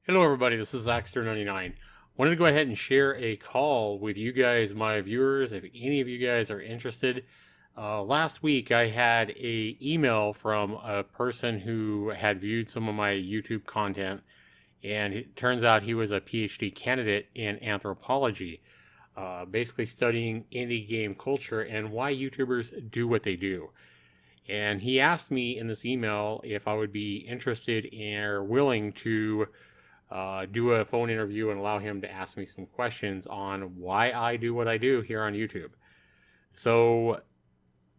Hello, everybody. This is Zaxtor99. Wanted to go ahead and share a call with you guys, my viewers, if any of you guys are interested. Last week, I had a email from a person who had viewed some of my YouTube content, and it turns out he was a PhD candidate in anthropology, basically studying indie game culture and why YouTubers do what they do. And he asked me in this email if I would be interested or willing to do a phone interview and allow him to ask me some questions on why I do what I do here on YouTube. So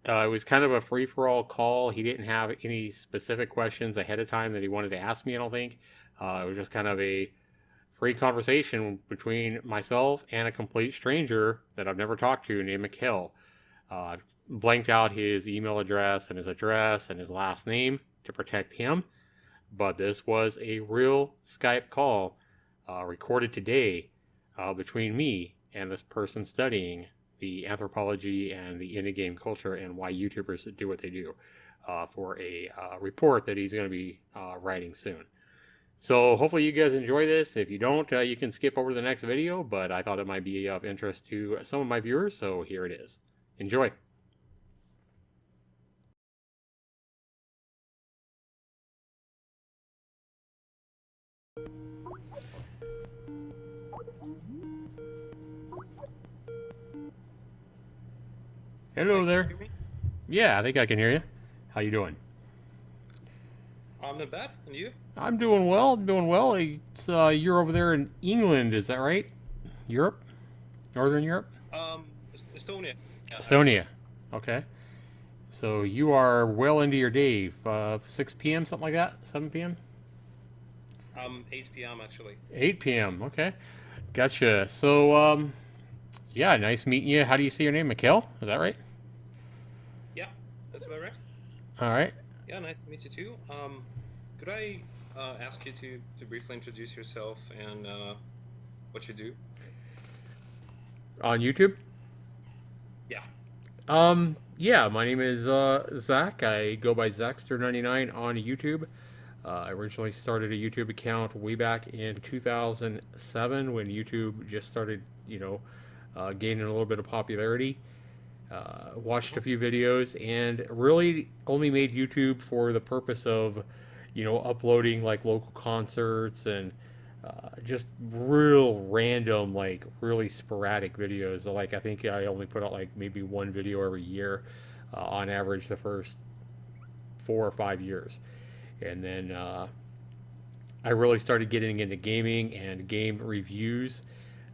it was kind of a free for all call. He didn't have any specific questions ahead of time that he wanted to ask me, I don't think. It was just kind of a free conversation between myself and a complete stranger that I've never talked to named Mikhail. I've blanked out his email address and his last name to protect him. But this was a real Skype call recorded today between me and this person studying the anthropology and the indie game culture and why YouTubers do what they do for a report that he's going to be writing soon. So hopefully you guys enjoy this. If you don't, you can skip over to the next video, but I thought it might be of interest to some of my viewers, so here it is. Enjoy. Hello Hey, can you there. hear me? Yeah, I think I can hear you. How you doing? I'm not bad. And you? I'm doing well. I'm doing well. It's, you're over there in England, is that right? Europe? Northern Europe? Estonia. Yeah, actually. Estonia. Okay. So you are well into your day. 6 p.m., something like that? 7 p.m.? 8 p.m. actually. 8 p.m. Okay. Gotcha. So, yeah, nice meeting you. How do you say your name? Mikhail? Is that right? Yeah, that's about right. All right. Yeah, nice to meet you too. Could I ask you to briefly introduce yourself and what you do? On YouTube? Yeah. Yeah, my name is Zach. I go by Zaxtor99 on YouTube. I originally started a YouTube account way back in 2007 when YouTube just started, gaining a little bit of popularity. Watched a few videos and really only made YouTube for the purpose of, uploading like local concerts and just real random, like really sporadic videos. Like I think I only put out like maybe one video every year on average the first 4 or 5 years. And then I really started getting into gaming and game reviews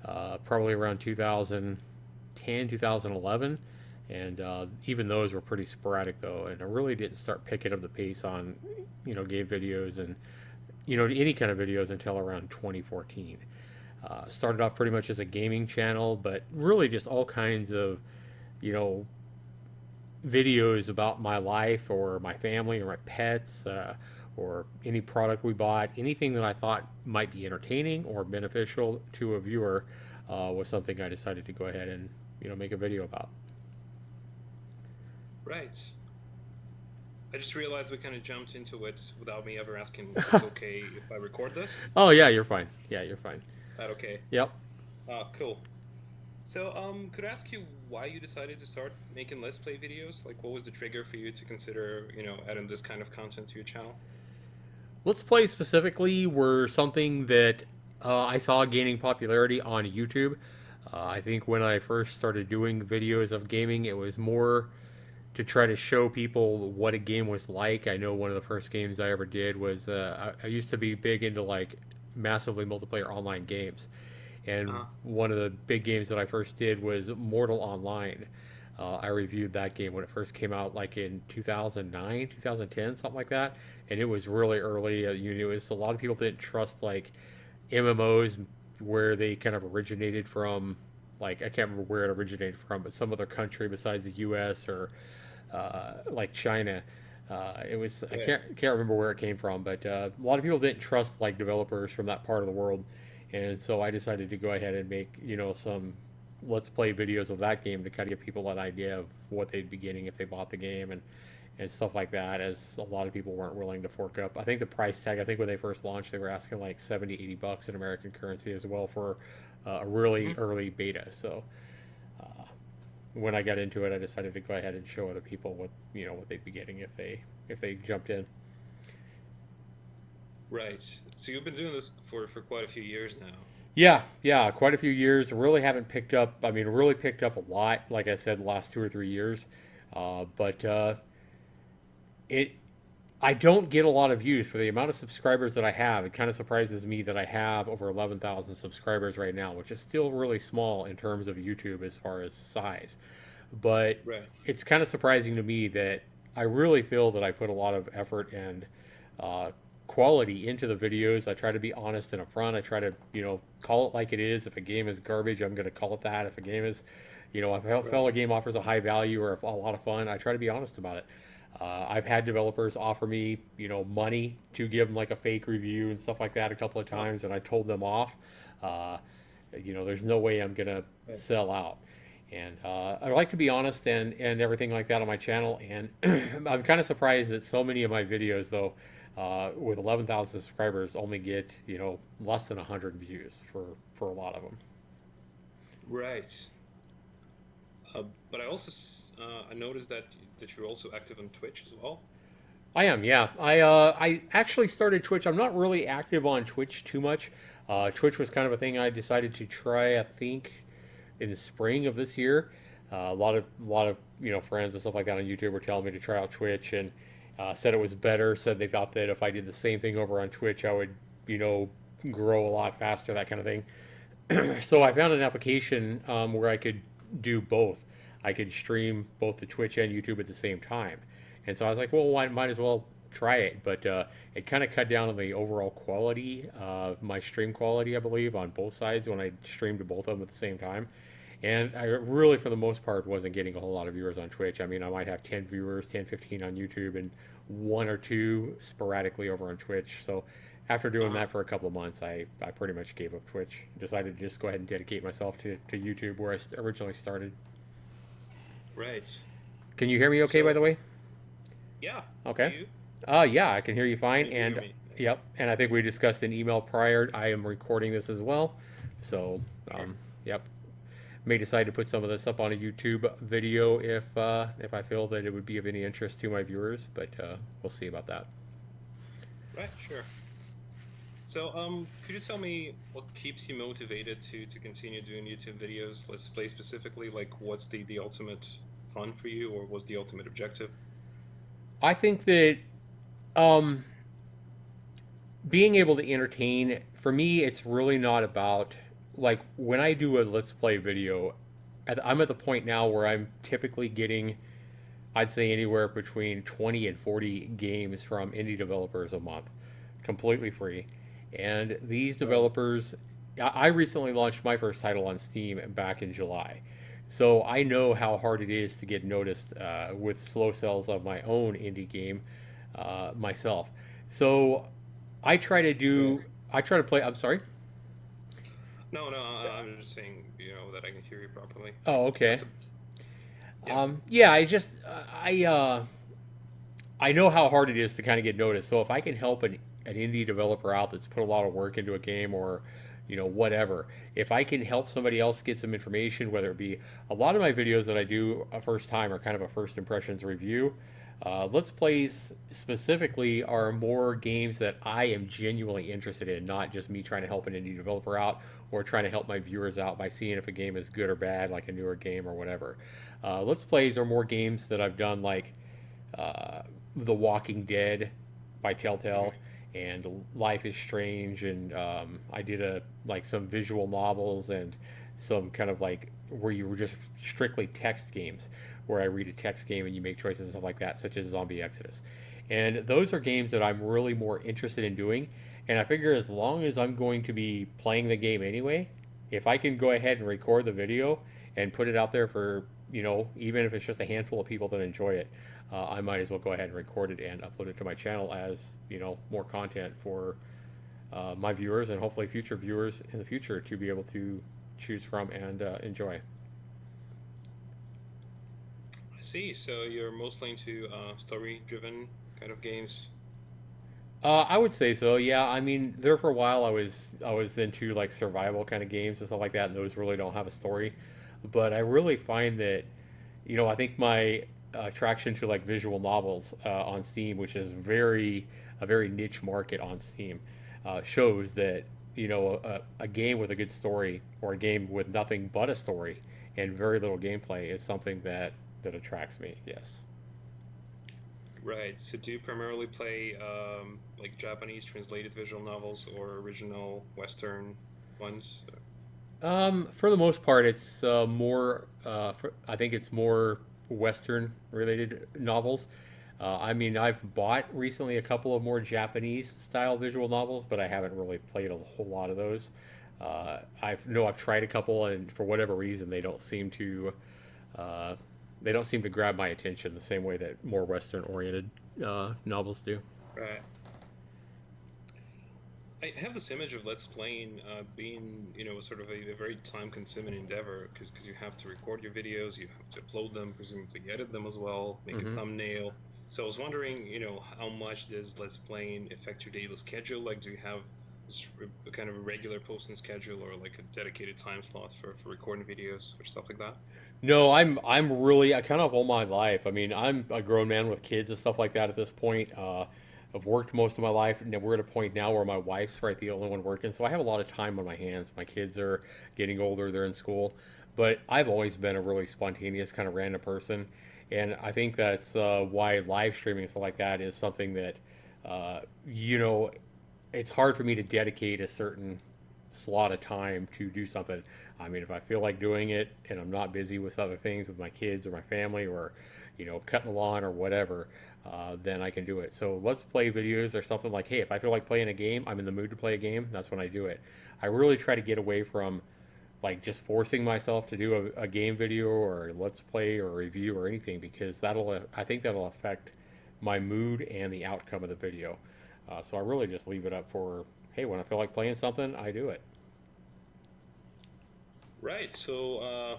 probably around 2010, 2011. And even those were pretty sporadic though. And I really didn't start picking up the pace on, game videos and, any kind of videos until around 2014. Started off pretty much as a gaming channel, but really just all kinds of, you know, videos about my life or my family or my pets or any product we bought, anything that I thought might be entertaining or beneficial to a viewer was something I decided to go ahead and make a video about. Right. I just realized we kind of jumped into it without me ever asking if it's okay if I record this. Oh yeah, you're fine. Yeah, you're fine. That okay? Yep. Cool. So, could I ask you why you decided to start making Let's Play videos? Like, what was the trigger for you to consider, adding this kind of content to your channel? Let's Play specifically were something that I saw gaining popularity on YouTube. I think when I first started doing videos of gaming, it was more to try to show people what a game was like. I know one of the first games I ever did was I used to be big into like massively multiplayer online games, and Uh-huh. one of the big games that I first did was Mortal Online. I reviewed that game when it first came out, like in 2009, 2010, something like that, and it was really early. It was a lot of people didn't trust like MMOs where they kind of originated from. Like I can't remember where it originated from, but some other country besides the U.S. or like China. It was I Yeah. can't remember where it came from, but a lot of people didn't trust like developers from that part of the world, and so I decided to go ahead and make some let's play videos of that game to kind of give people an idea of what they'd be getting if they bought the game, and and stuff like that, as a lot of people weren't willing to fork up. I think the price tag, I think when they first launched, they were asking like 70, $80 in American currency as well for a really Mhm. early beta. So when I got into it, I decided to go ahead and show other people what what they'd be getting if they jumped in. Right. So you've been doing this for quite a few years now. Yeah, yeah, quite a few years. Really haven't picked up. I mean, really picked up a lot. Like I said, the last 2 or 3 years. But it I don't get a lot of views for the amount of subscribers that I have. It kind of surprises me that I have over 11,000 subscribers right now, which is still really small in terms of YouTube as far as size. But Right. it's kind of surprising to me that I really feel that I put a lot of effort and uh, quality into the videos. I try to be honest and upfront. I try to, call it like it is. If a game is garbage, I'm going to call it that. If a game is, if I feel Right. a game offers a high value or a lot of fun, I try to be honest about it. I've had developers offer me, money to give them like a fake review and stuff like that a couple of Oh, times, and I told them off. Uh, there's no way I'm gonna right. sell out. And I like to be honest and everything like that on my channel. And I'm kind of surprised that so many of my videos, though, with 11,000 subscribers, only get less than 100 views for a lot of them. Right. But I noticed that you're also active on Twitch as well. I am, yeah. I actually started Twitch. I'm not really active on Twitch too much. Twitch was kind of a thing I decided to try. I think in the spring of this year. A lot of friends and stuff like that on YouTube were telling me to try out Twitch and said it was better. Said they thought that if I did the same thing over on Twitch, I would grow a lot faster, that kind of thing. So I found an application where I could do both. I could stream both the Twitch and YouTube at the same time. And so I was like, well, why might as well try it. But it kind of cut down on the overall quality, my stream quality, I believe, on both sides when I streamed to both of them at the same time. And I really, for the most part, wasn't getting a whole lot of viewers on Twitch. I mean, I might have 10 viewers, 10, 15 on YouTube, and one or two sporadically over on Twitch. So after doing Uh-huh. that for a couple of months, I pretty much gave up Twitch. Decided to just go ahead and dedicate myself to YouTube, where I originally started. Right. Can you hear me okay, by So the way? yeah. Do Okay. you? Yeah, I can hear you Can fine. you hear And me? yep, and I think we discussed an email prior. I am recording this as well. So, Sure. yep. May decide to put some of this up on a YouTube video if I feel that it would be of any interest to my viewers, but we'll see about that. Right. Sure. So, could you tell me what keeps you motivated to continue doing YouTube videos? Let's play specifically, like, what's the ultimate fun for you, or what's the ultimate objective? I think that um, being able to entertain, for me, it's really not about, like, when I do a let's play video, I'm at the point now where I'm typically getting, I'd say, anywhere between 20 and 40 games from indie developers a month, completely free. And these Right. developers, I recently launched my first title on Steam back in July. So I know how hard it is to get noticed with slow sells of my own indie game myself. So I try to Right. do, I try to play, I'm sorry. No, no, I'm just saying, that I can hear you properly. Oh, okay. That's a, yeah. Yeah, I know how hard it is to kind of get noticed. So if I can help an indie developer out that's put a lot of work into a game or whatever, if I can help somebody else get some information, whether it be a lot of my videos that I do a first time are kind of a first impressions review. Let's plays specifically are more games that I am genuinely interested in, not just me trying to help an indie developer out or trying to help my viewers out by seeing if a game is good or bad, like a newer game or whatever. Let's plays are more games that I've done, like uh, The Walking Dead by Telltale Mhm. and Life is Strange, and I did some visual novels and some kind of like where you were just strictly text games, where I read a text game and you make choices and stuff like that, such as Zombie Exodus. And those are games that I'm really more interested in doing. And I figure as long as I'm going to be playing the game anyway, if I can go ahead and record the video and put it out there for, even if it's just a handful of people that enjoy it, I might as well go ahead and record it and upload it to my channel as, more content for my viewers and hopefully future viewers in the future to be able to choose from and enjoy. I see. So you're mostly into story-driven kind of games. I would say so. Yeah, I mean, there for a while I was into like survival kind of games and stuff like that, and those really don't have a story. But I really find that, I think my attraction to like visual novels on Steam, which is a very niche market on Steam, shows that a game with a good story or a game with nothing but a story and very little gameplay is something that attracts me. Yes. Right. So do you primarily play like Japanese translated visual novels or original Western ones? For the most part, it's I think it's more Western related novels. I mean, I've bought recently a couple of more Japanese style visual novels, but I haven't really played a whole lot of those. I've tried a couple, and for whatever reason, uh, they don't seem to grab my attention the same way that more Western oriented novels do. Right. I have this image of Let's Playing being, sort of a very time-consuming endeavor because you have to record your videos, you have to upload them, presumably edit them as well, make a Hmm. thumbnail. So I was wondering, how much does Let's Playing affect your daily schedule? Like, do you have a kind of a regular posting schedule or like a dedicated time slot for recording videos or stuff like that? No, I'm really I kind of all my life. I mean, I'm a grown man with kids and stuff like that at this point. I've worked most of my life, and we're at a point now where my wife's right the only one working, so I have a lot of time on my hands. My kids are getting older; they're in school, but I've always been a really spontaneous kind of random person, and I think that's why live streaming and stuff like that is something that uh, you know it's hard for me to dedicate a certain slot of time to do something. I mean, if I feel like doing it and I'm not busy with other things with my kids or my family or, cutting the lawn or whatever, then I can do it. So let's play videos or something like, hey, if I feel like playing a game, I'm in the mood to play a game, that's when I do it. I really try to get away from like just forcing myself to do a game video or let's play or review or anything because I think that'll affect my mood and the outcome of the video. So I really just leave it up for, hey, when I feel like playing something, I do it. Right. So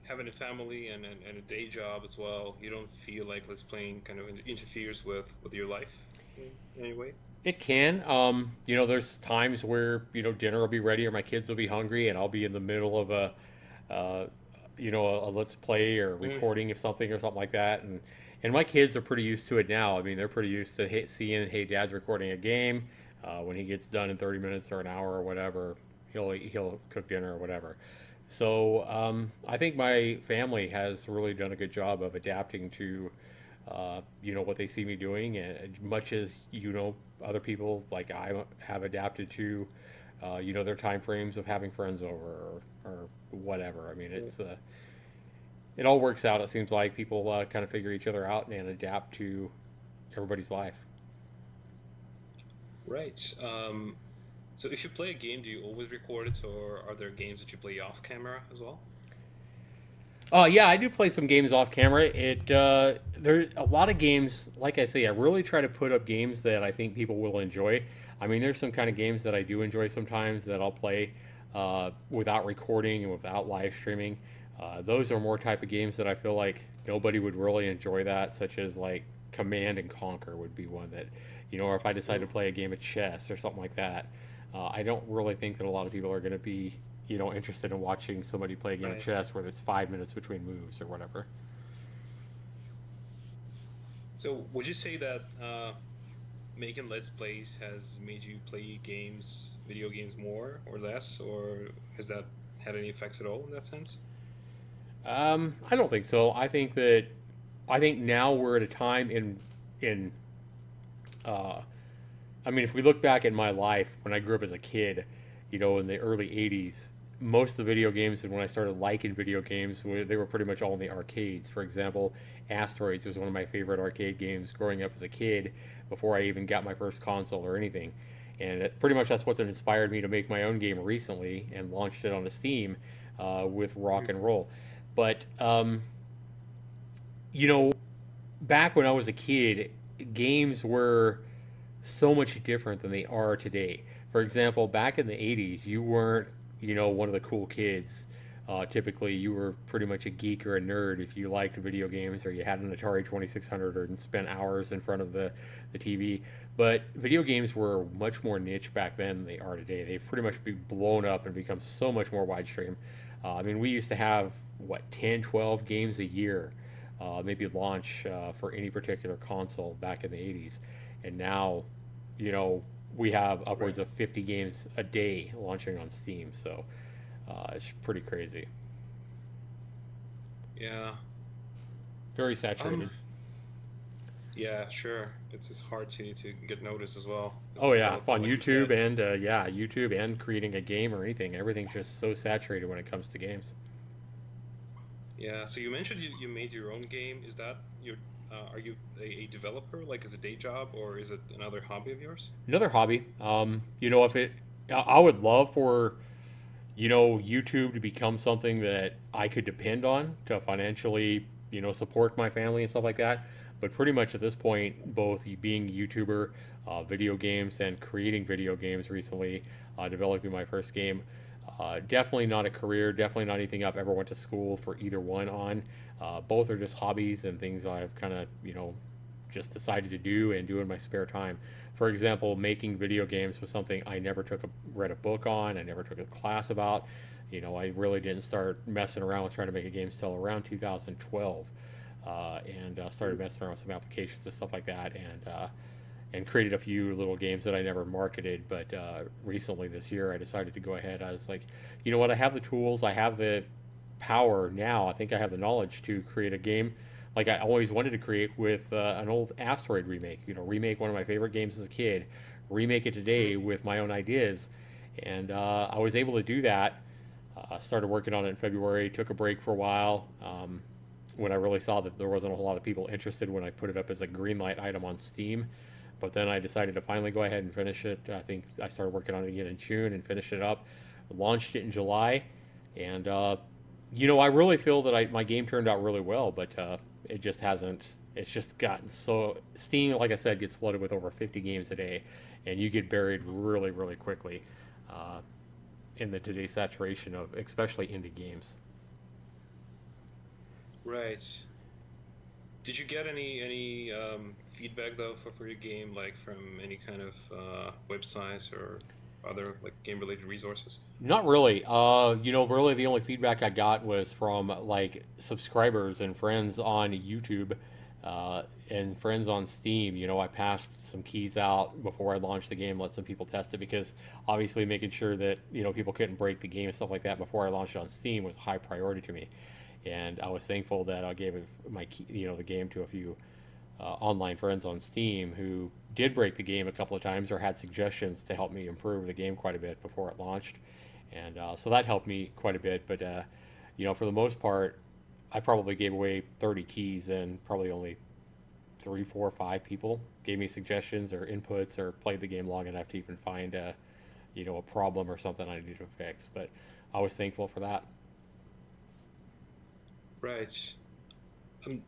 having a family and a day job as well, you don't feel like Let's Playing kind of interferes with your life in any way? It can. There's times where, dinner will be ready or my kids will be hungry and I'll be in the middle of uh, a let's play or Mm. recording of something or something like that. And my kids are pretty used to it now. I mean, they're pretty used to seeing, hey, dad's recording a game. When he gets done in 30 minutes or an hour or whatever, he'll cook dinner or whatever. So I think my family has really done a good job of adapting to, what they see me doing, and much as other people like I have adapted to, their time frames of having friends over or whatever. I mean, it all works out. It seems like people kind of figure each other out and adapt to everybody's life. Right. So if you play a game, do you always record it, or are there games that you play off camera as well? Yeah, I do play some games off camera. There a lot of games. Like I say, I really try to put up games that I think people will enjoy. I mean, there's some kind of games that I do enjoy sometimes that I'll play without recording and without live streaming. Those are more type of games that I feel like nobody would really enjoy that, such as like Command and Conquer would be one that, or if I decide to Mm. play a game of chess or something like that. I don't really think that a lot of people are going to be, interested in watching somebody play a game of Right. chess where it's 5 minutes between moves or whatever. So would you say that making Let's Plays has made you play video games more or less, or has that had any effects at all in that sense? I don't think so. I think now we're at a time in uh, I mean, if we look back at my life when I grew up as a kid, in the early 80s, most of the video games and when I started liking video games, they were pretty much all in the arcades. For example, Asteroids was one of my favorite arcade games growing up as a kid before I even got my first console or anything. And pretty much that's what inspired me to make my own game recently and launched it on Steam with Rock and Roll. But, you know, back when I was a kid, games were so much different than they are today. For example, back in the 80s, you weren't, one of the cool kids typically you were pretty much a geek or a nerd if you liked video games or you had an Atari 2600 or spent hours in front of the TV. But video games were much more niche back then than they are today. They've pretty much been blown up and become so much more widestream. I mean, we used to have, what, 10, 12 games a year, maybe launch for any particular console back in the 80s. And now, we have upwards of 50 games a day launching on Steam. So it's pretty crazy. Yeah. Very saturated. Yeah, sure. It's hard to get noticed as well. Oh yeah, on like you YouTube said. and YouTube and creating a game or anything. Everything's just so saturated when it comes to games. Yeah. So you mentioned you made your own game. Is that your are you a developer, like as a day job, or is it another hobby of yours? Another hobby. If it, I would love for YouTube to become something that I could depend on to financially, support my family and stuff like that. But pretty much at this point, both being a YouTuber, video games, and creating video games recently, developing my first game, definitely not a career, definitely not anything I've ever went to school for either one on. Both are just hobbies and things I've kind of, just decided to do and do in my spare time. For example, making video games was something I never read a book on. I never took a class about. I really didn't start messing around with trying to make a game until around 2012, and started messing around with some applications and stuff like that, and created a few little games that I never marketed. But recently this year, I decided to go ahead. I was like, you know what? I have the tools. I have the power now. I think I have the knowledge to create a game like I always wanted to create with an old Asteroid remake. Remake one of my favorite games as a kid, remake it today with my own ideas, and I was able to do that. Started working on it in February. Took a break for a while when I really saw that there wasn't a whole lot of people interested when I put it up as a green light item on Steam. But then I decided to finally go ahead and finish it. I think I started working on it again in June and finished it up. Launched it in July, and I really feel that my game turned out really well, but it just hasn't. It's just gotten so Steam, like I said, gets flooded with over 50 games a day, and you get buried really, really quickly uh, in the today's saturation of especially indie games. Right. Did you get any feedback though for your game, like from any kind of websites or other like game related resources? Not really. Really the only feedback I got was from like subscribers and friends on YouTube, and friends on Steam. I passed some keys out before I launched the game, let some people test it because obviously making sure that people couldn't break the game and stuff like that before I launched it on Steam was a high priority to me. And I was thankful that I gave my key, the game to a few online friends on Steam who did break the game a couple of times or had suggestions to help me improve the game quite a bit before it launched, and so that helped me quite a bit. But for the most part, I probably gave away 30 keys, and probably only 3, 4, 5 people gave me suggestions or inputs or played the game long enough to even find a problem or something I needed to fix. But I was thankful for that. Right. Um,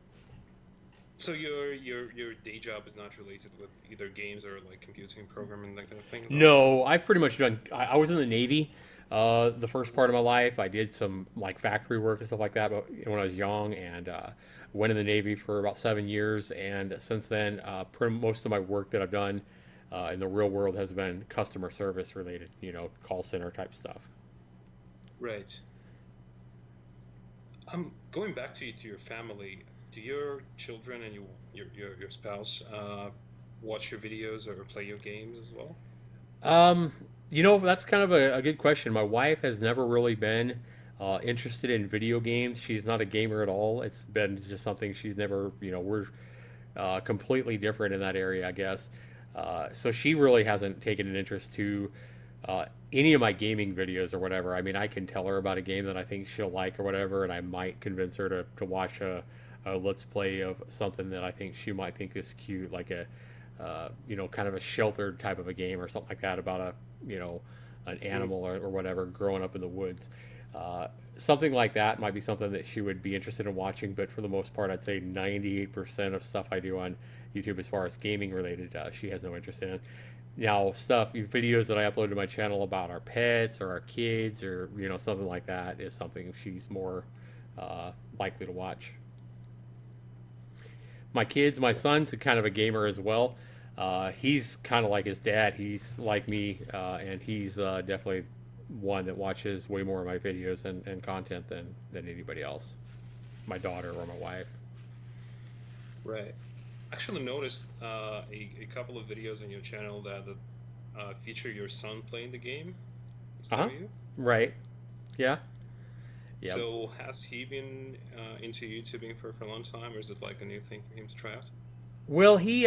so your day job is not related with either games or like computing programming, that kind of thing, is that right? No, I've pretty much done. I was in the Navy the first part of my life. I did some like factory work and stuff like that when I was young, and went in the Navy for about 7 years. And since then, most of my work that I've done in the real world has been customer service related, call center type stuff. Right. Going back to your family, do your children and your spouse watch your videos or play your games as well? Um, that's kind of a good question. My wife has never really been interested in video games. She's not a gamer at all. It's been just something she's never, we're completely different in that area, I guess. So she really hasn't taken an interest to any of my gaming videos or whatever. I mean, I can tell her about a game that I think she'll like or whatever, and I might convince her to watch a let's play of something that I think she might think is cute, like a kind of a sheltered type of a game or something like that about an Mm. animal or whatever growing up in the woods. Something like that might be something that she would be interested in watching, but for the most part, I'd say 98% of stuff I do on YouTube as far as gaming related, she has no interest in. Now, videos that I upload to my channel about our pets or our kids or something like that is something she's more likely to watch. My son's kind of a gamer as well. He's kind of like his dad. He's like me, and he's definitely one that watches way more of my videos and content than anybody else. My daughter or my wife. Right. Actually noticed a couple of videos on your channel that feature your son playing the game. Is Uh huh. that you? Right. Yeah. Yeah. So has he been into YouTubing for a long time, or is it like a new thing for him to try out? Well, he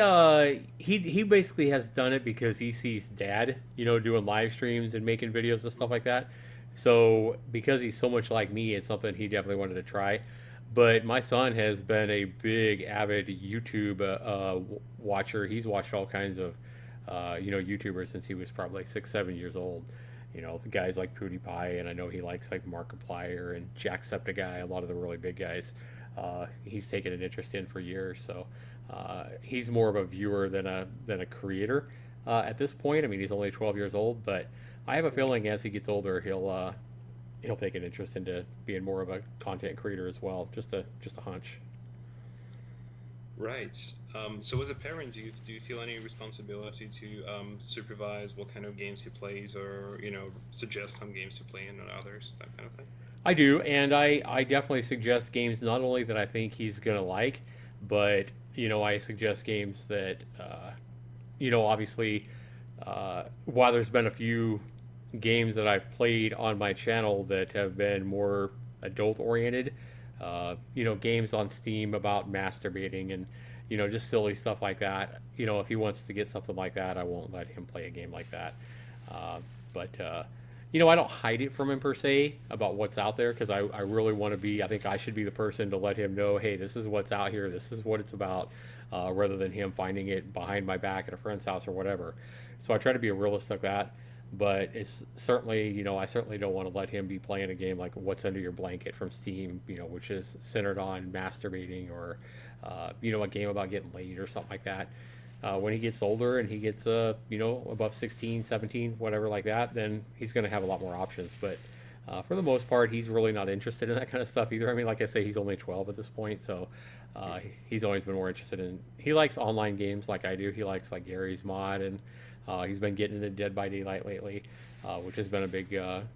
basically has done it because he sees dad, doing live streams and making videos and stuff like that. So because he's so much like me, it's something he definitely wanted to try. But my son has been a big avid YouTube watcher. He's watched all kinds of YouTubers since he was probably 6, 7 years old. The guys like PewDiePie, and I know he likes like Markiplier and Jacksepticeye, a lot of the really big guys. He's taken an interest in for years, so he's more of a viewer than a creator at this point. I mean, he's only 12 years old, but I have a feeling as he gets older, he'll take an interest into being more of a content creator as well. Just a hunch. Right. So as a parent, do you feel any responsibility to supervise what kind of games he plays, or suggest some games to play and not others, that kind of thing? I do, and I definitely suggest games not only that I think he's gonna like, but I suggest games that obviously while there's been a few games that I've played on my channel that have been more adult oriented, games on Steam about masturbating and just silly stuff like that. If he wants to get something like that, I won't let him play a game like that. But I don't hide it from him per se about what's out there because I really want to be. I think I should be the person to let him know, hey, this is what's out here. This is what it's about, rather than him finding it behind my back at a friend's house or whatever. So I try to be a realist like that. But it's certainly, I certainly don't want to let him be playing a game like What's Under Your Blanket from Steam, which is centered on masturbating or, a game about getting laid or something like that. When he gets older and he gets, above 16, 17, whatever like that, then he's going to have a lot more options. But for the most part, he's really not interested in that kind of stuff either. I mean, like I say, he's only 12 at this point, so he's always been more interested in. He likes online games like I do. He likes like Gary's Mod, and he's been getting into Dead by Daylight lately, which has been a big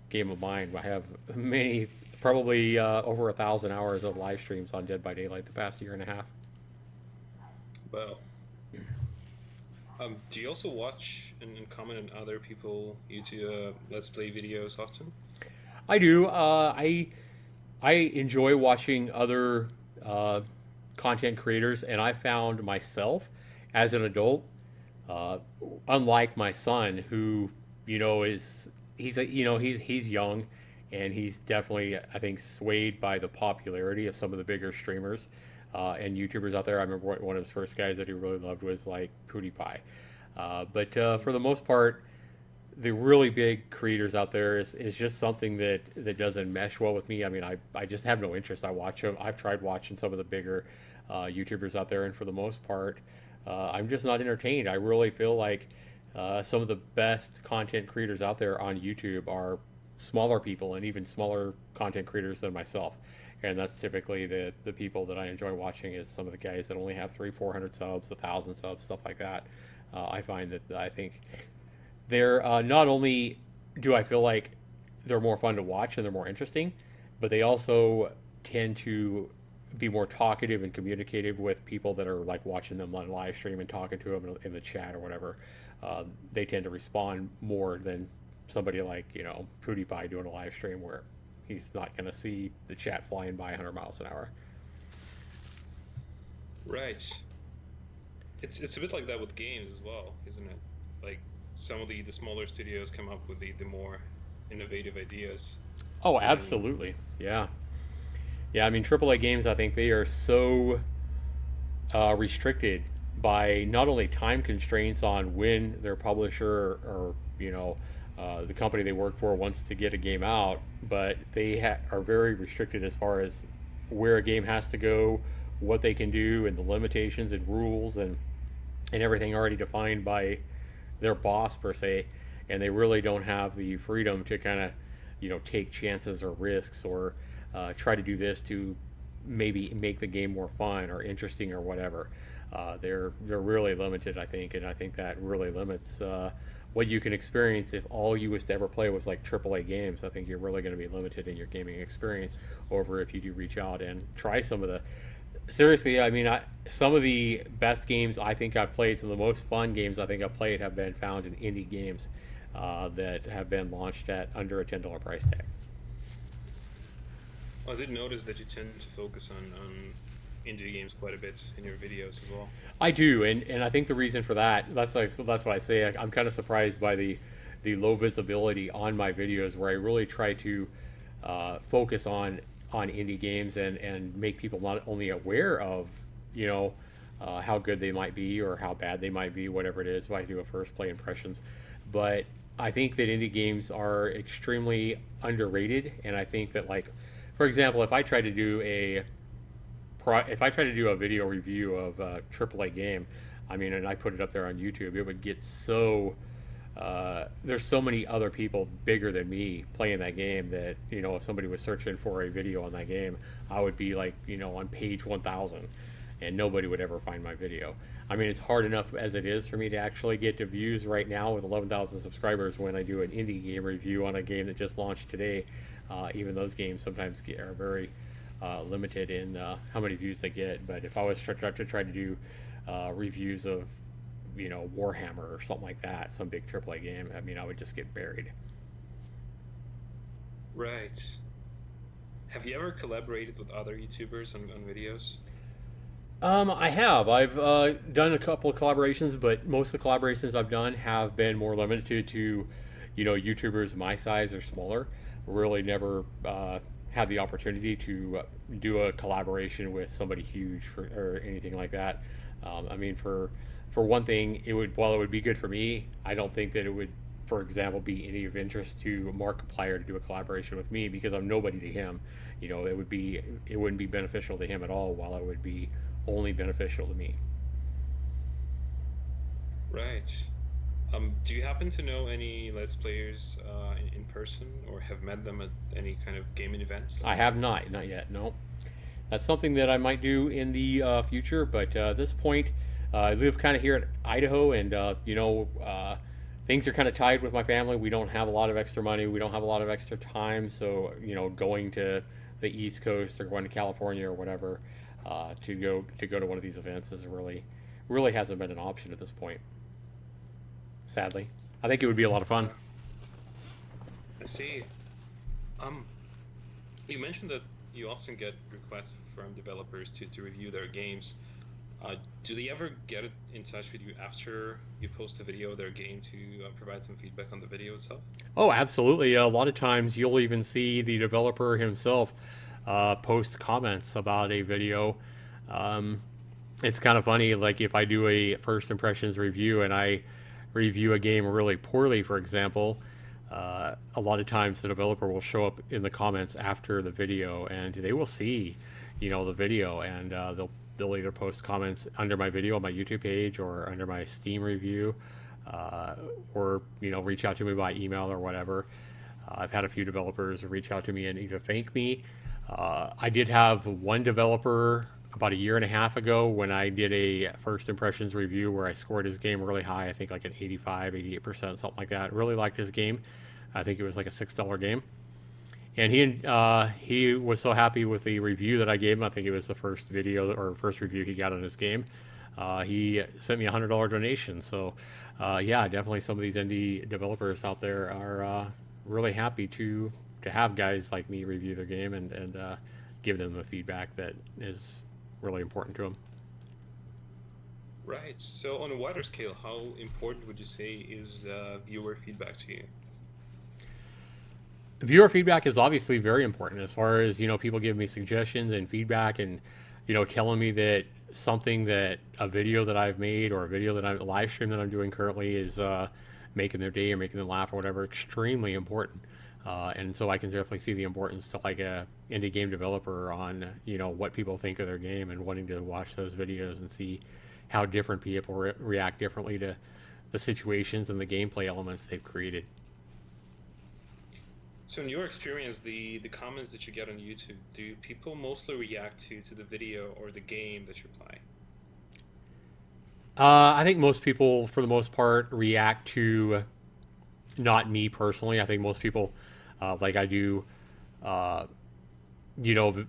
game of mine. I have many, probably over 1,000 hours of live streams on Dead by Daylight the past year and a half. Well, do you also watch and comment on other people YouTube Let's Play videos often? I do. I enjoy watching other content creators, and I found myself as an adult, unlike my son, who he's young, and he's definitely, I think, swayed by the popularity of some of the bigger streamers and YouTubers out there. I remember one of his first guys that he really loved was like PewDiePie. But for the most part, the really big creators out there is just something that doesn't mesh well with me. I mean, I just have no interest. I watch them. I've tried watching some of the bigger YouTubers out there, and for the most part, I'm just not entertained. I really feel like some of the best content creators out there on YouTube are smaller people and even smaller content creators than myself. And that's typically the people that I enjoy watching is some of the guys that only have 300-400 subs, 1,000 subs, stuff like that. I find that I think they're not only do I feel like they're more fun to watch and they're more interesting, but they also tend to be more talkative and communicative with people that are like watching them on live stream and talking to them in the chat or whatever. They tend to respond more than somebody like PewDiePie doing a live stream where he's not going to see the chat flying by 100 miles an hour. Right. It's a bit like that with games as well, isn't it? Like some of the smaller studios come up with the more innovative ideas. Oh, absolutely. Yeah. Yeah, I mean, AAA games, I think they are so restricted by not only time constraints on when their publisher or the company they work for wants to get a game out, but they are very restricted as far as where a game has to go, what they can do, and the limitations and rules and everything already defined by their boss per se, and they really don't have the freedom to kind of, take chances or risks, or try to do this to maybe make the game more fun or interesting or whatever. They're really limited, I think, and I think that really limits what you can experience if all you was to ever play was like AAA games. I think you're really going to be limited in your gaming experience over if you do reach out and try some of the. Seriously, I mean, some of the best games I think I've played, some of the most fun games I think I've played, have been found in indie games that have been launched at under a $10 price tag. Well, I did notice that you tend to focus on indie games quite a bit in your videos as well. I do, and I think the reason for that's what I say. I'm kind of surprised by the low visibility on my videos, where I really try to focus on indie games and make people not only aware of how good they might be or how bad they might be, whatever it is, if I do a first play impressions, but I think that indie games are extremely underrated, and I think that, like, for example, if I try to do a video review of a AAA game, I mean, and I put it up there on YouTube, it would get so. There's so many other people bigger than me playing that game that, if somebody was searching for a video on that game, I would be like, on page 1000, and nobody would ever find my video. I mean, it's hard enough as it is for me to actually get to views right now with 11,000 subscribers when I do an indie game review on a game that just launched today. Even those games sometimes are very limited in how many views they get. But if I was to try to do reviews of, Warhammer or something like that, some big AAA game, I mean, I would just get buried. Right. Have you ever collaborated with other YouTubers on videos? I have. I've done a couple of collaborations, but most of the collaborations I've done have been more limited to, YouTubers my size or smaller. Really never had the opportunity to do a collaboration with somebody huge or anything like that. I mean, for one thing, while it would be good for me, I don't think that it would, for example, be any of interest to Markiplier to do a collaboration with me, because I'm nobody to him. It wouldn't be beneficial to him at all, while it would be only beneficial to me. Right. Do you happen to know any Let's Players in person, or have met them at any kind of gaming events? I have not yet, no. That's something that I might do in the future, but at this point, I live kind of here in Idaho, and things are kind of tied with my family. We don't have a lot of extra money. We don't have a lot of extra time, so going to the East Coast or going to California or whatever to go to one of these events is really hasn't been an option at this point. Sadly, I think it would be a lot of fun. I see. You mentioned that you often get requests from developers to review their games. Do they ever get in touch with you after you post a video of their game to provide some feedback on the video itself? Oh, absolutely. A lot of times you'll even see the developer himself post comments about a video. It's kind of funny, like if I do a first impressions review and I review a game really poorly, for example, a lot of times the developer will show up in the comments after the video, and they will see, the video, and they'll either post comments under my video on my YouTube page or under my Steam review, or reach out to me by email or whatever. I've had a few developers reach out to me and either thank me. I did have one developer about a year and a half ago when I did a first impressions review where I scored his game really high, I think like an 88%, something like that. Really liked his game. I think it was like a $6 game. And he was so happy with the review that I gave him. I think it was the first video or first review he got on his game. He sent me a $100 donation. So yeah, definitely some of these indie developers out there are really happy to have guys like me review their game and give them the feedback that is really important to them. Right. So on a wider scale, how important would you say is viewer feedback to you? Viewer feedback is obviously very important, as far as people give me suggestions and feedback, and telling me that something, that a video that I've made or a live stream that I'm doing currently is making their day or making them laugh or whatever. Extremely important. And so I can definitely see the importance to like a indie game developer on what people think of their game, and wanting to watch those videos and see how different people react differently to the situations and the gameplay elements they've created. So in your experience, the comments that you get on YouTube, do people mostly react to the video or the game that you're playing? I think most people, for the most part, react to not me personally. I think most people, like I do, uh,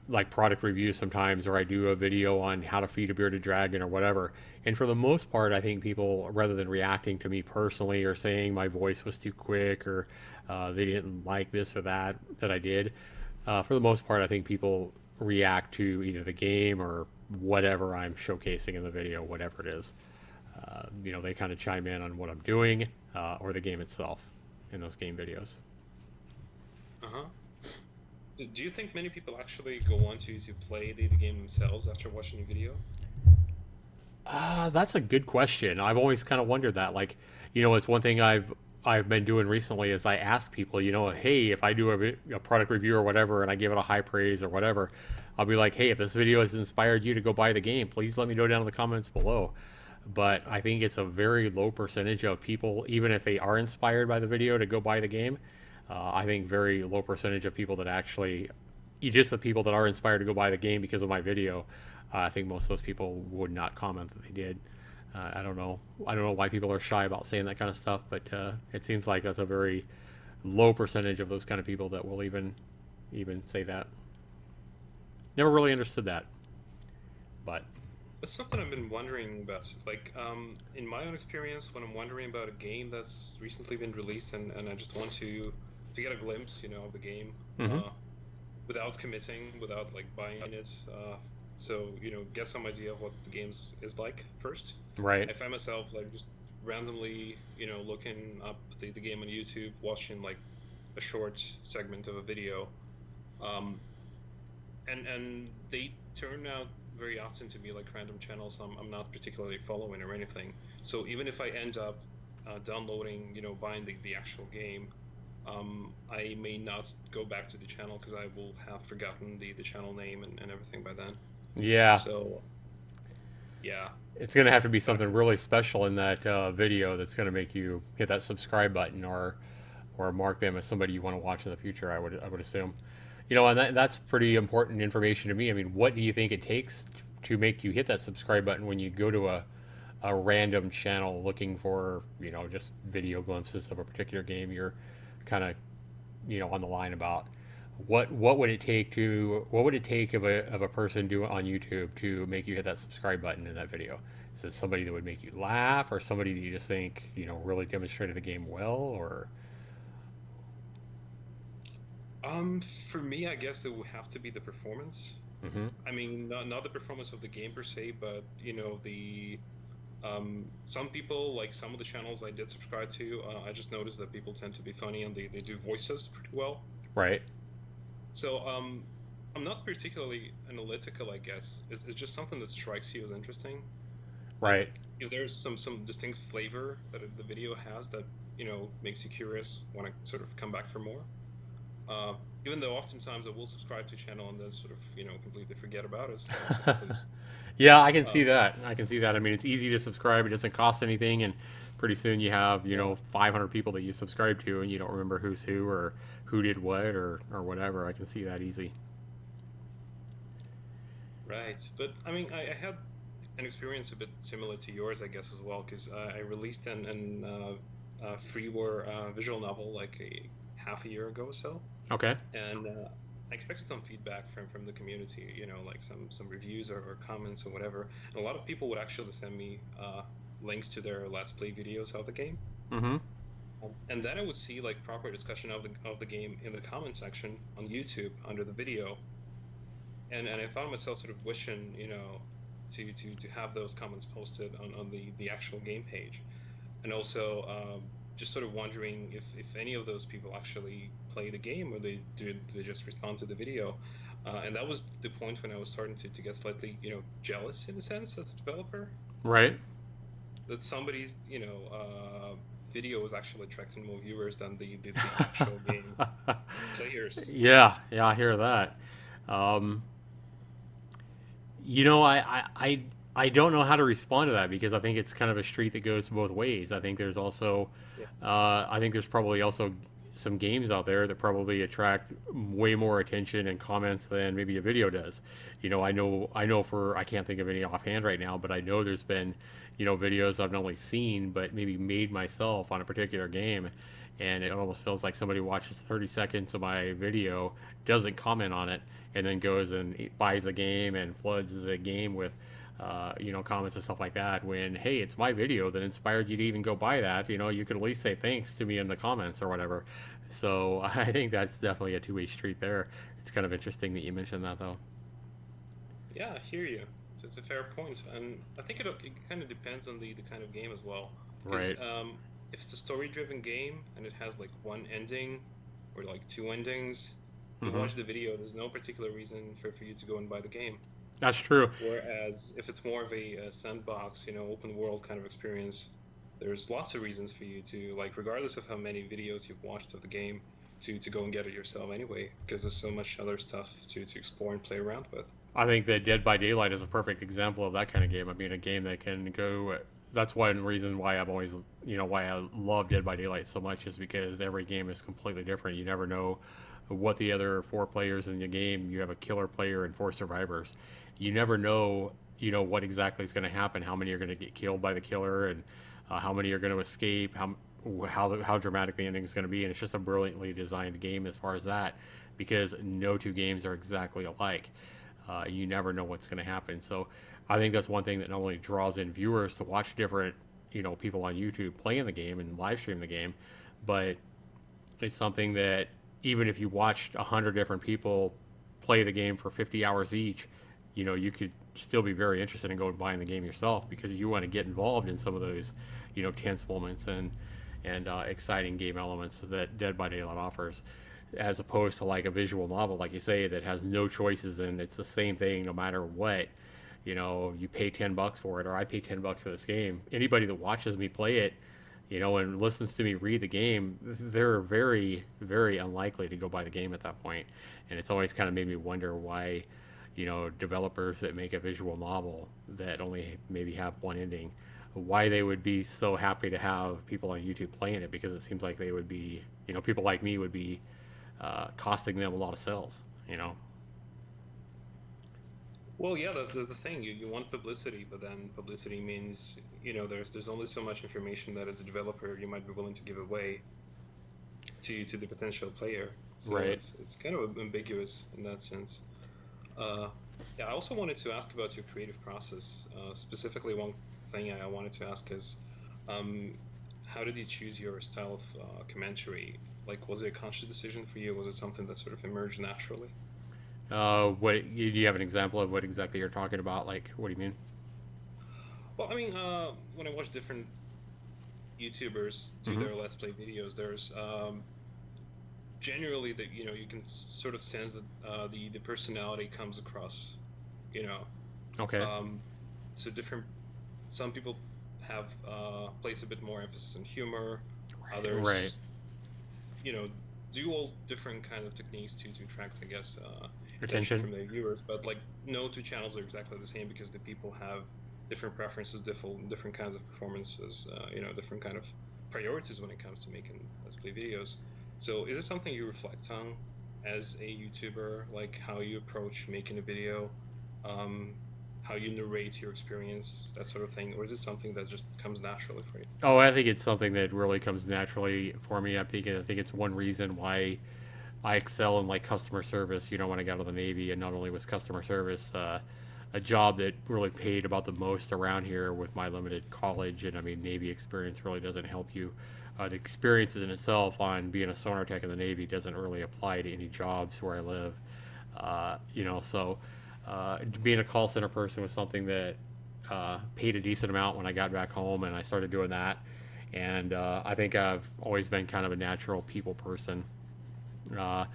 like product reviews sometimes, or I do a video on how to feed a bearded dragon or whatever. And for the most part, I think people, rather than reacting to me personally or saying my voice was too quick or they didn't like this or that I did, for the most part, I think people react to either the game or whatever I'm showcasing in the video, whatever it is. They kind of chime in on what I'm doing or the game itself in those game videos. Uh-huh. Do you think many people actually go on to play the game themselves after watching a video? That's a good question. I've always kind of wondered that. Like, it's one thing I've been doing recently is I ask people, hey, if I do a product review or whatever, and I give it a high praise or whatever, I'll be like, hey, if this video has inspired you to go buy the game, please let me know down in the comments below. But I think it's a very low percentage of people, even if they are inspired by the video to go buy the game. I think very low percentage of people that actually, just the people that are inspired to go buy the game because of my video, I think most of those people would not comment that they did. I don't know why people are shy about saying that kind of stuff, but it seems like that's a very low percentage of those kind of people that will even say that. Never really understood that, but It's something I've been wondering about. Like, in my own experience, when I'm wondering about a game that's recently been released and I just want to get a glimpse, of the game, without committing, without like buying it, so get some idea of what the game is like first. right. I find myself like just randomly, looking up the game on YouTube, watching like a short segment of a video, and they turn out very often to be like random channels I'm not particularly following or anything. So even if I end up downloading, buying the actual game, I may not go back to the channel because I will have forgotten the channel name and everything by then. Yeah. So, yeah. It's going to have to be something really special in that video that's going to make you hit that subscribe button or mark them as somebody you want to watch in the future, I would assume. And that's pretty important information to me. I mean, what do you think it takes to make you hit that subscribe button when you go to a random channel looking for, just video glimpses of a particular game you're kind of, on the line about? What would it take of a person on YouTube to make you hit that subscribe button in that video? Is it somebody that would make you laugh, or somebody that you just think, really demonstrated the game well, or? For me, I guess it would have to be the performance. Mm-hmm. I mean, not the performance of the game per se, but the some people, like some of the channels I did subscribe to, I just noticed that people tend to be funny and they do voices pretty well. Right. So I'm not particularly analytical, I guess. It's just something that strikes you as interesting. Right. If there's some distinct flavor that the video has that makes you curious, want to sort of come back for more. Even though oftentimes I will subscribe to a channel and then sort of completely forget about it. So yeah, I can see that. I mean, it's easy to subscribe. It doesn't cost anything, and pretty soon you have 500 people that you subscribe to, and you don't remember who's who or who did what or whatever. I can see that easy. Right, but I mean, I had an experience a bit similar to yours, I guess, as well, because I released an freeware visual novel like half a year ago or so. Okay. And I expected some feedback from the community, like some reviews or comments or whatever. And a lot of people would actually send me links to their Let's Play videos of the game. Mm-hmm. And then I would see like proper discussion of the game in the comment section on YouTube under the video. And I found myself sort of wishing, to have those comments posted on the actual game page. And also just sort of wondering if any of those people actually play the game or they just respond to the video. And that was the point when I was starting to get slightly, jealous in a sense as a developer. Right. That somebody's, video is actually attracting more viewers than the actual game players. Yeah, I hear that. I don't know how to respond to that because I think it's kind of a street that goes both ways. I think there's also, Yeah. I think there's probably also some games out there that probably attract way more attention and comments than maybe a video does. I know for I can't think of any offhand right now, but I know there's been, videos I've not only seen but maybe made myself on a particular game, and it almost feels like somebody watches 30 seconds of my video, doesn't comment on it, and then goes and buys the game and floods the game with comments and stuff like that. When hey, it's my video that inspired you to even go buy that. You could at least say thanks to me in the comments or whatever. So I think that's definitely a two-way street there. It's kind of interesting that you mentioned that though. Yeah, I hear you. It's a fair point, and I think it kind of depends on the kind of game as well. Because Right. if it's a story-driven game and it has like one ending or like two endings, you Hmm. watch the video. There's no particular reason for you to go and buy the game. That's true. Whereas if it's more of a sandbox, open world kind of experience, there's lots of reasons for you to, like, regardless of how many videos you've watched of the game, to go and get it yourself anyway, because there's so much other stuff to explore and play around with. I think that Dead by Daylight is a perfect example of that kind of game. I mean, a game that can go. That's one reason why I've always, why I love Dead by Daylight so much is because every game is completely different. You never know what the other four players in the game. You have a killer player and four survivors. You never know, what exactly is going to happen. How many are going to get killed by the killer, and how many are going to escape. How dramatic the ending is going to be, and it's just a brilliantly designed game as far as that, because no two games are exactly alike. You never know what's going to happen. So I think that's one thing that not only draws in viewers to watch different, people on YouTube playing the game and live stream the game, but it's something that even if you watched 100 different people play the game for 50 hours each, you could still be very interested in going and buying the game yourself because you want to get involved in some of those, tense moments and exciting game elements that Dead by Daylight offers, as opposed to like a visual novel, like you say, that has no choices and it's the same thing no matter what. You pay $10 for it, or I pay $10 for this game. Anybody that watches me play it, and listens to me read the game, they're very, very unlikely to go buy the game at that point. And it's always kind of made me wonder why, developers that make a visual novel that only maybe have one ending, why they would be so happy to have people on YouTube playing it, because it seems like they would be, people like me would be costing them a lot of sales. Well, yeah, that's the thing. You want publicity, but then publicity means, there's only so much information that as a developer you might be willing to give away to the potential player. So Right. it's kind of ambiguous in that sense. Uh, yeah, I also wanted to ask about your creative process. Specifically, one thing I wanted to ask is, um, how did you choose your style of commentary? Like, was it a conscious decision for you? Was it something that sort of emerged naturally? What do you have an example of what exactly you're talking about? Like, what do you mean? Well, I mean, when I watch different YouTubers do Hmm. their Let's Play videos, there's generally that you can sort of sense that the personality comes across, you know. Okay. Um, so different. Some people have place a bit more emphasis on humor. Right. Others, you know, do all different kind of techniques to attract, I guess, attention Attention. from their viewers. But like, no two channels are exactly the same because the people have different preferences, different kinds of performances, different kind of priorities when it comes to making Let's Play videos. So, is it something you reflect on as a YouTuber, like how you approach making a video, um, how you narrate your experience, that sort of thing, or is it something that just comes naturally for you? Oh, I think it's something that really comes naturally for me. I think it's one reason why I excel in like customer service. When I got out of the Navy, and not only was customer service a job that really paid about the most around here with my limited college, and I mean Navy experience really doesn't help you. The experiences in itself on being a sonar tech in the Navy doesn't really apply to any jobs where I live. So being a call center person was something that paid a decent amount when I got back home, and I started doing that. And I think I've always been kind of a natural people person. Uh,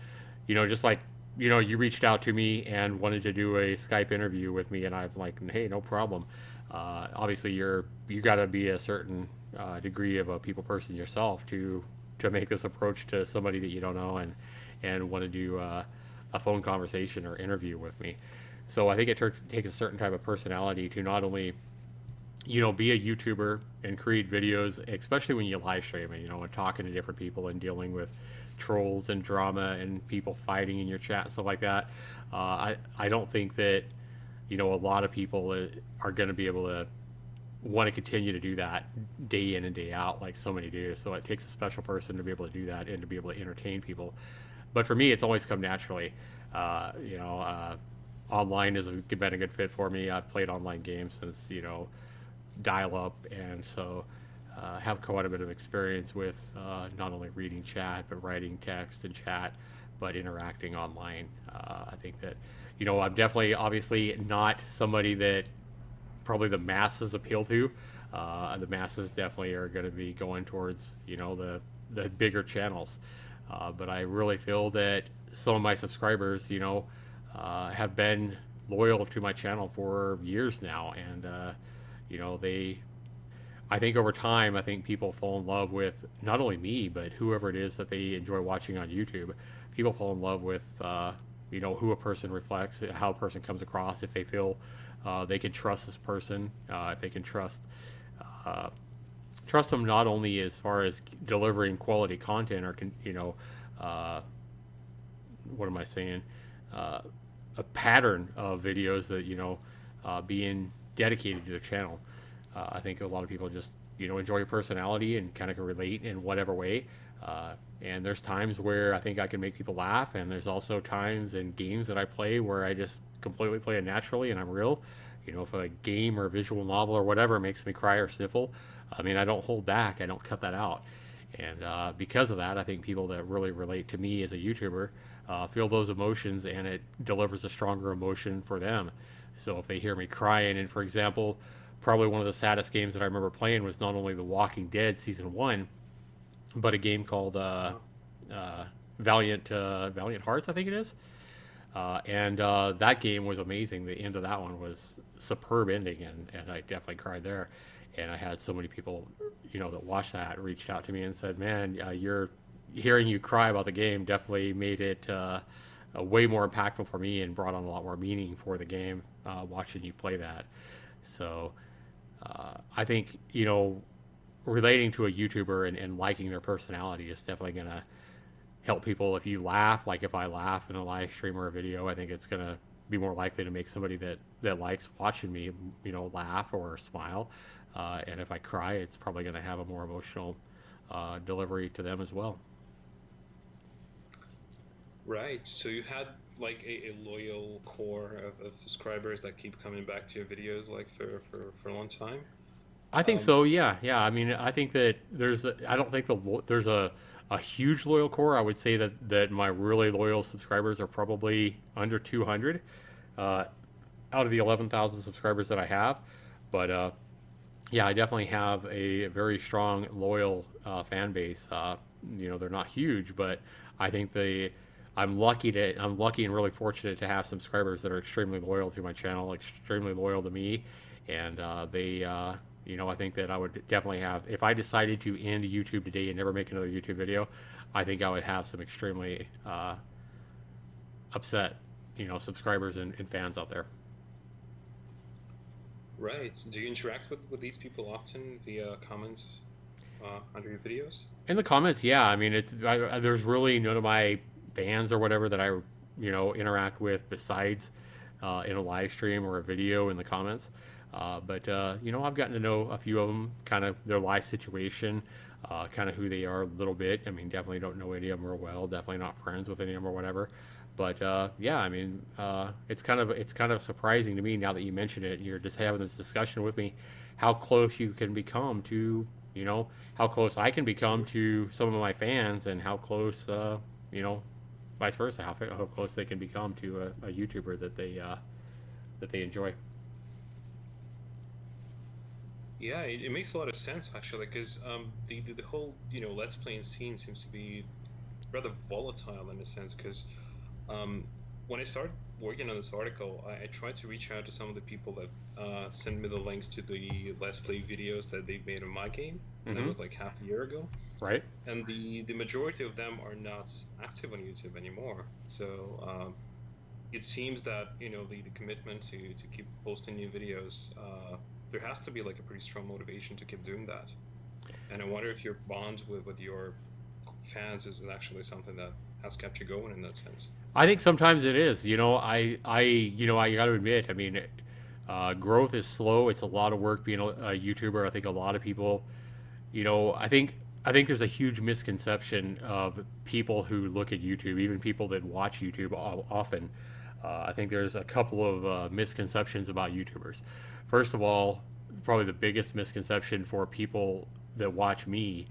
just like you reached out to me and wanted to do a Skype interview with me, and I'm like, hey, no problem. Obviously, you got to be a certain degree of a people person yourself to make this approach to somebody that you don't know and want to do a phone conversation or interview with me. So I think it takes a certain type of personality to not only be a YouTuber and create videos, especially when you live stream and and talking to different people and dealing with trolls and drama and people fighting in your chat and stuff like that. I don't think that a lot of people are going to be able to want to continue to do that day in and day out like so many do. So it takes a special person to be able to do that and to be able to entertain people. But for me, it's always come naturally. Online has been a good fit for me. I've played online games since dial up, and so have quite a bit of experience with not only reading chat but writing text and chat, but interacting online. I think that I'm definitely obviously not somebody that probably the masses appeal to. The masses definitely are going to be going towards the bigger channels, but I really feel that some of my subscribers have been loyal to my channel for years now, and they I think over time, I think people fall in love with not only me, but whoever it is that they enjoy watching on YouTube. People fall in love with, who a person reflects, how a person comes across, if they feel they can trust this person, if they can uh, trust them not only as far as delivering quality content or, uh, what am I saying, uh, a pattern of videos that, being dedicated to their channel. I think a lot of people just enjoy your personality and kind of can relate in whatever way. And there's times where I think I can make people laugh, and there's also times in games that I play where I just completely play it naturally and I'm real. If a game or a visual novel or whatever makes me cry or sniffle, I mean, I don't hold back. I don't cut that out. And because of that, I think people that really relate to me as a YouTuber feel those emotions, and it delivers a stronger emotion for them. So if they hear me crying, and for example, probably one of the saddest games that I remember playing was not only The Walking Dead Season 1, but a game called Valiant Hearts, I think it is. And that game was amazing. The end of that one was superb ending, and I definitely cried there. And I had so many people, that watched that reached out to me and said, "Man, you're hearing you cry about the game definitely made it way more impactful for me and brought on a lot more meaning for the game watching you play that." So I think relating to a YouTuber and liking their personality is definitely going to help people. If you laugh, like if I laugh in a live stream or a video, I think it's going to be more likely to make somebody that likes watching me, laugh or smile. And if I cry, it's probably going to have a more emotional delivery to them as well. Right. So you had like a loyal core of subscribers that keep coming back to your videos like for a long time. I think Um, so. Yeah, yeah. I mean, I think that I don't think there's a huge loyal core. I would say that my really loyal subscribers are probably under 200 uh, out of the 11,000 subscribers that I have. But yeah, I definitely have a very strong, loyal fan base. They're not huge, but I think I'm lucky and really fortunate to have subscribers that are extremely loyal to my channel, extremely loyal to me, and I think that I would definitely have, if I decided to end YouTube today and never make another YouTube video, I think I would have some extremely upset, subscribers and fans out there. right. Do you interact with these people often via comments under your videos? In the comments, yeah. I mean, there's really none of my fans or whatever that I, interact with besides in a live stream or a video in the comments. But I've gotten to know a few of them, kind of their life situation, kind of who they are a little bit. I mean, definitely don't know any of them real well. Definitely not friends with any of them or whatever. But yeah, I mean, it's kind of surprising to me now that you mention it. You're just having this discussion with me, how close you can become to, how close I can become to some of my fans, and how close, vice versa, how close they can become to a YouTuber that they enjoy. Yeah, it makes a lot of sense actually, because the whole Let's Playing scene seems to be rather volatile in a sense. Because when I started working on this article, I tried to reach out to some of the people that sent me the links to the Let's Play videos that they made on my game, and that Mm-hmm. was like half a year ago. Right. And the majority of them are not active on YouTube anymore. So it seems that the commitment to keep posting new videos, there has to be like a pretty strong motivation to keep doing that. And I wonder if your bond with your fans is actually something that has kept you going in that sense. I think sometimes it is. I got to admit. I mean, growth is slow. It's a lot of work being a YouTuber. I think a lot of people, I think there's a huge misconception of people who look at YouTube, even people that watch YouTube often. I think there's a couple of misconceptions about YouTubers. First of all, probably the biggest misconception for people that watch me,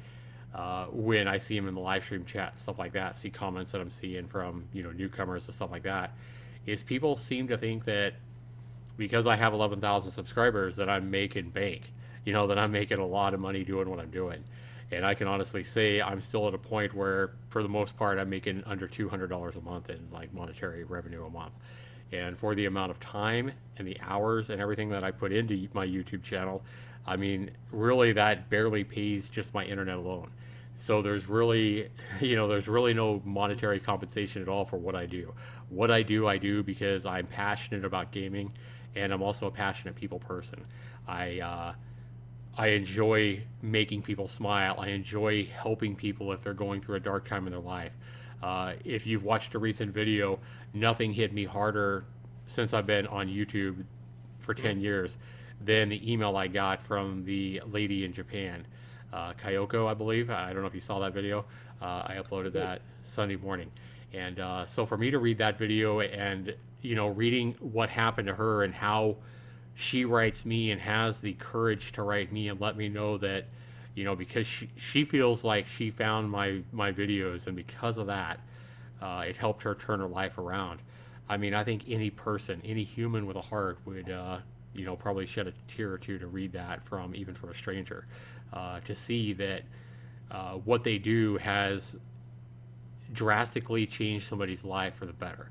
when I see them in the live stream chat, stuff like that, see comments that I'm seeing from newcomers and stuff like that, is people seem to think that because I have 11,000 subscribers that I'm making bank, that I'm making a lot of money doing what I'm doing. And I can honestly say I'm still at a point where, for the most part, I'm making under $200 a month in like monetary revenue a month. And for the amount of time and the hours and everything that I put into my YouTube channel, I mean, really that barely pays just my internet alone. So there's really, there's really no monetary compensation at all for what I do. What I do because I'm passionate about gaming, and I'm also a passionate people person. I enjoy making people smile. I enjoy helping people if they're going through a dark time in their life. If you've watched a recent video, nothing hit me harder since I've been on YouTube for 10 years than the email I got from the lady in Japan, Kyoko, I believe. I don't know if you saw that video. I uploaded that Sunday morning. And so for me to read that video and, reading what happened to her and how she writes me and has the courage to write me and let me know that, because she feels like she found my videos, and because of that, it helped her turn her life around. I mean, I think any person, any human with a heart would, probably shed a tear or two to read that even from a stranger, to see that what they do has drastically changed somebody's life for the better.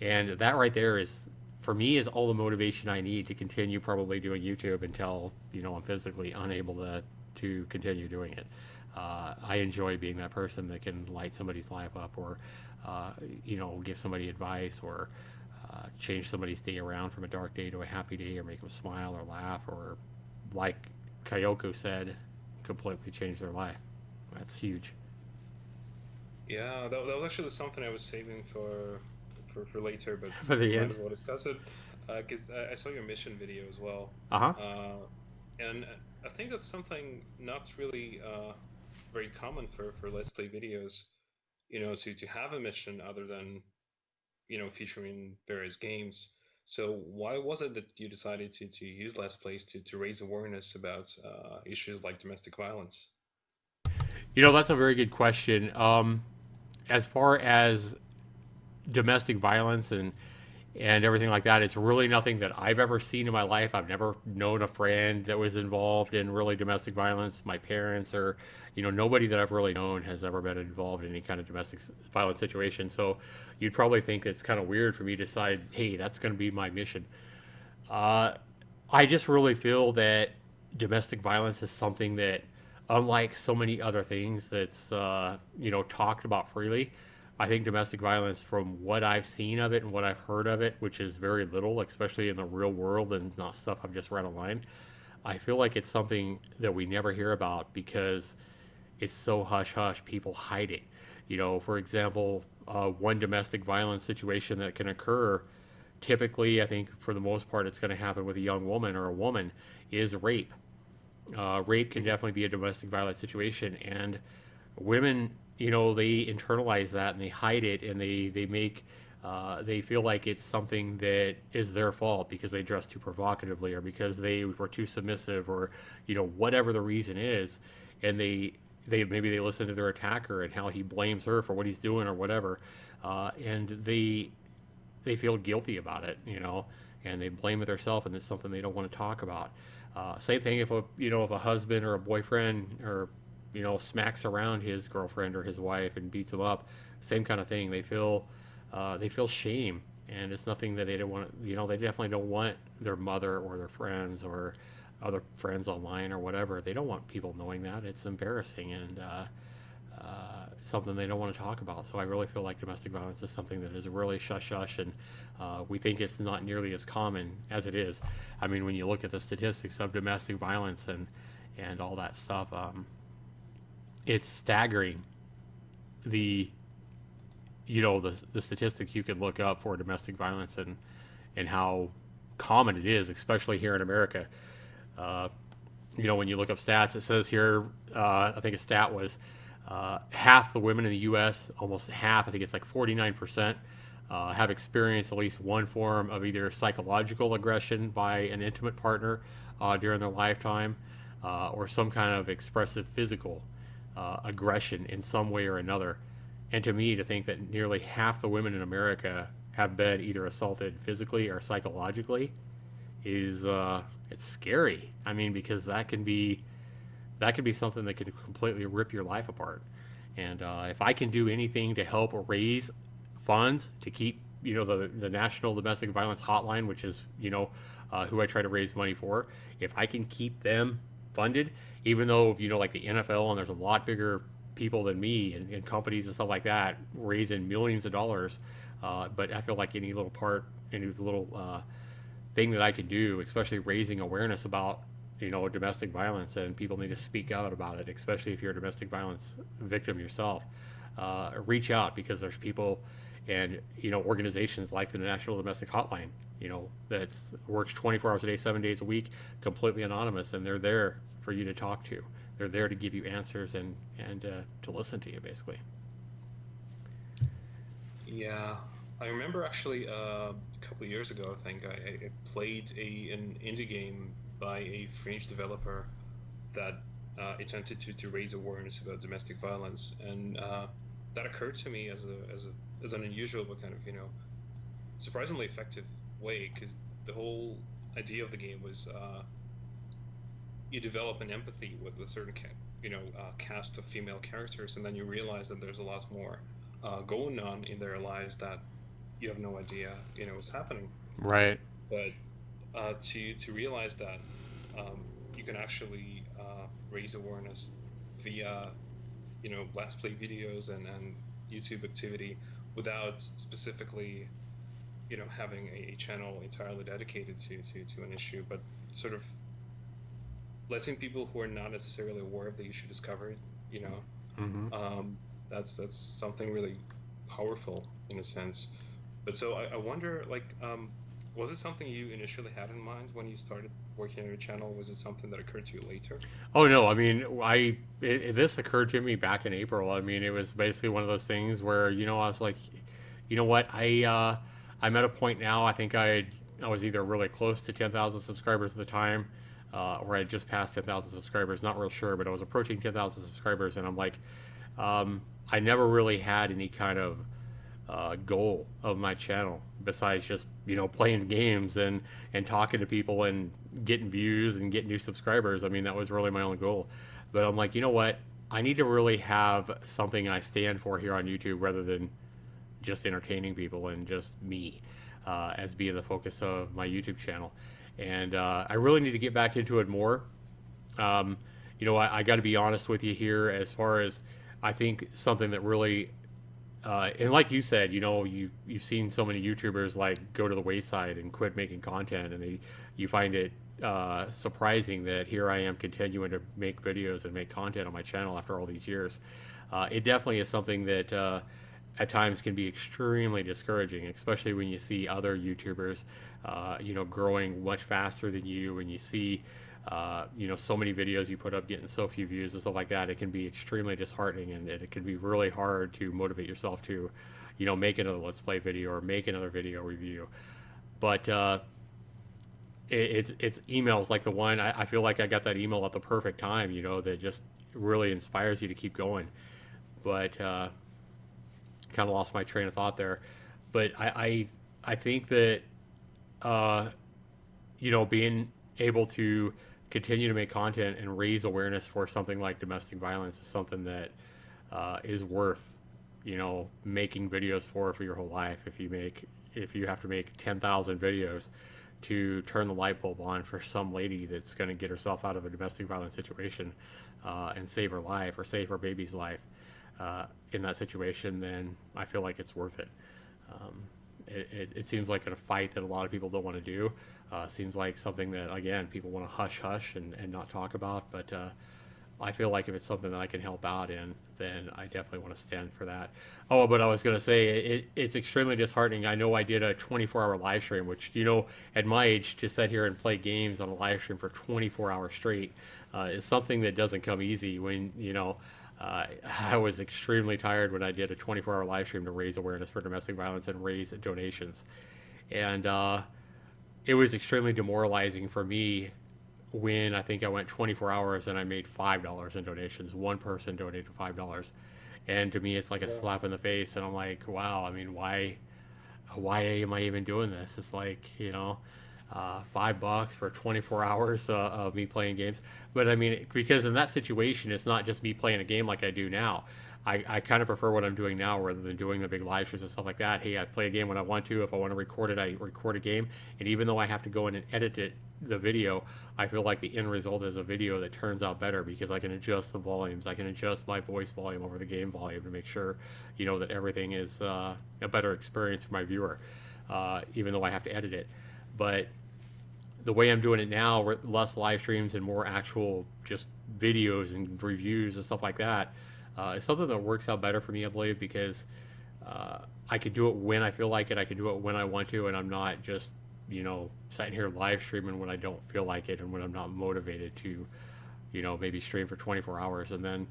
And that right there is, for me, is all the motivation I need to continue probably doing YouTube until I'm physically unable to continue doing it. I enjoy being that person that can light somebody's life up, or give somebody advice, or change somebody's day around from a dark day to a happy day, or make them smile or laugh, or, like Kyoko said, completely change their life. That's huge. Yeah, that was actually something I was saving for later, but For we the might end. as well discuss it, because I saw your mission video as well. Uh huh. And I think that's something not really very common for Let's Play videos, to have a mission other than, featuring various games. So why was it that you decided to use Let's Plays to raise awareness about issues like domestic violence? That's a very good question. As far as domestic violence and everything like that, it's really nothing that I've ever seen in my life. I've never known a friend that was involved in really domestic violence. My parents, or nobody that I've really known has ever been involved in any kind of domestic violence situation. So you'd probably think it's kind of weird for me to decide, hey, that's going to be my mission. uh, I just really feel that domestic violence is something that, unlike so many other things that's talked about freely, I think domestic violence, from what I've seen of it and what I've heard of it, which is very little, especially in the real world and not stuff I've just read online, I feel like it's something that we never hear about because it's so hush hush. People hide it. For example, one domestic violence situation that can occur, typically, I think for the most part, it's going to happen with a young woman or a woman, is rape. Rape can Mhm. definitely be a domestic violence situation, and women, they internalize that and they hide it, and they feel like it's something that is their fault because they dress too provocatively, or because they were too submissive, or whatever the reason is, and they maybe they listen to their attacker and how he blames her for what he's doing or whatever, and they feel guilty about it, and they blame it themselves, and it's something they don't want to talk about. Same thing if a husband or a boyfriend, or smacks around his girlfriend or his wife and beats them up. Same kind of thing. They feel shame, and it's nothing that they don't want. They definitely don't want their mother or their friends or other friends online or whatever. They don't want people knowing that. It's embarrassing, and something they don't want to talk about. So I really feel like domestic violence is something that is really shush shush, and we think it's not nearly as common as it is. I mean, when you look at the statistics of domestic violence and all that stuff, it's staggering. The the statistics you can look up for domestic violence and how common it is, especially here in America. Uh, when you look up stats, it says here, I think a stat was half the women in the U.S., almost half, I think it's like 49%, have experienced at least one form of either psychological aggression by an intimate partner during their lifetime, or some kind of expressive physical aggression in some way or another. And to me, to think that nearly half the women in America have been either assaulted physically or psychologically is it's scary. I mean, because that can be something that can completely rip your life apart. And if I can do anything to help raise funds to keep the National Domestic Violence Hotline, which is who I try to raise money for, if I can keep them funded, even though like the NFL, and there's a lot bigger people than me and companies and stuff like that raising millions of dollars, but I feel like any little thing that I can do, especially raising awareness about domestic violence, and people need to speak out about it, especially if you're a domestic violence victim yourself. Reach out, because there's people and organizations like the National Domestic Hotline, that works 24 hours a day, 7 days a week, completely anonymous, and they're there for you to talk to. They're there to give you answers and to listen to you, basically. Yeah, I remember actually a couple of years ago, I think I played an indie game by a French developer that attempted to raise awareness about domestic violence, and that occurred to me as an unusual but kind of surprisingly effective way, because the whole idea of the game was you develop an empathy with a certain cast of female characters, and then you realize that there's a lot more going on in their lives that you have no idea is happening. Right. But to realize that you can actually raise awareness via let's play videos and YouTube activity without specifically having a channel entirely dedicated to an issue, but sort of letting people who are not necessarily aware of the issue discover it. Mm-hmm. That's something really powerful in a sense. But so I wonder, like, was it something you initially had in mind when you started working on your channel? Was it something that occurred to you later? Oh no, I mean, this occurred to me back in April. I mean, it was basically one of those things where I was like, what, I'm at a point now. I think I was either really close to 10,000 subscribers at the time, or I had just passed 10,000 subscribers. Not real sure, but I was approaching 10,000 subscribers, and I'm like, I never really had any kind of goal of my channel besides just playing games and talking to people and getting views and getting new subscribers. I mean, that was really my only goal. But I'm like, what, I need to really have something I stand for here on YouTube, rather than just entertaining people and just me as being the focus of my YouTube channel. And I really need to get back into it more. I got to be honest with you here, as far as I think something that really and like you said, you've seen so many YouTubers like go to the wayside and quit making content, and you find it surprising that here I am continuing to make videos and make content on my channel after all these years. It definitely is something that at times can be extremely discouraging, especially when you see other YouTubers, growing much faster than you, and you see so many videos you put up getting so few views and stuff like that. It can be extremely disheartening, and it can be really hard to motivate yourself to, make another Let's Play video or make another video review. But it's emails like the one, I feel like I got that email at the perfect time, that just really inspires you to keep going. But kind of lost my train of thought there. But I think that being able to continue to make content and raise awareness for something like domestic violence is something that is worth making videos for your whole life. If you have to make 10,000 videos to turn the light bulb on for some lady that's going to get herself out of a domestic violence situation and save her life or save her baby's life, in that situation, then I feel like it's worth it. Um, it seems like a fight that a lot of people don't want to do. Seems like something that, again, people want to hush hush and not talk about. But I feel like if it's something that I can help out in, then I definitely want to stand for that. Oh, but I was going to say, it's extremely disheartening. I know I did a 24-hour live stream, which, at my age, to sit here and play games on a live stream for 24 hours straight is something that doesn't come easy when, I was extremely tired when I did a 24-hour live stream to raise awareness for domestic violence and raise donations. And it was extremely demoralizing for me when I think I went 24 hours and I made $5 in donations. One person donated $5. And to me, it's like a slap in the face. And I'm like, wow, I mean, why am I even doing this? It's like, $5 for 24 hours of me playing games. But I mean, because in that situation, it's not just me playing a game like I do now. I kind of prefer what I'm doing now rather than doing the big live streams and stuff like that. Hey, I play a game when I want to. If I want to record it, I record a game. And even though I have to go in and edit the video, I feel like the end result is a video that turns out better because I can adjust the volumes. I can adjust my voice volume over the game volume to make sure, that everything is a better experience for my viewer, even though I have to edit it. But the way I'm doing it now, less live streams and more actual just videos and reviews and stuff like that, it's something that works out better for me, I believe, because I can do it when I feel like it. I can do it when I want to, and I'm not just, sitting here live streaming when I don't feel like it and when I'm not motivated to, maybe stream for 24 hours. And then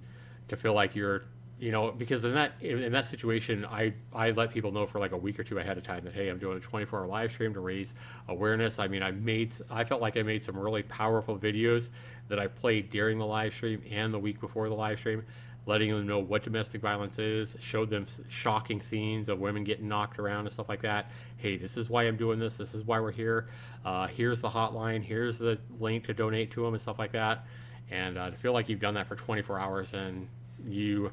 to feel like you're, because in that situation, I let people know for like a week or two ahead of time that, hey, I'm doing a 24-hour live stream to raise awareness. I mean, I felt like I made some really powerful videos that I played during the live stream and the week before the live stream, letting them know what domestic violence is, showed them shocking scenes of women getting knocked around and stuff like that. Hey, this is why I'm doing this. This is why we're here. Here's the hotline. Here's the link to donate to them and stuff like that. And to feel like you've done that for 24 hours and you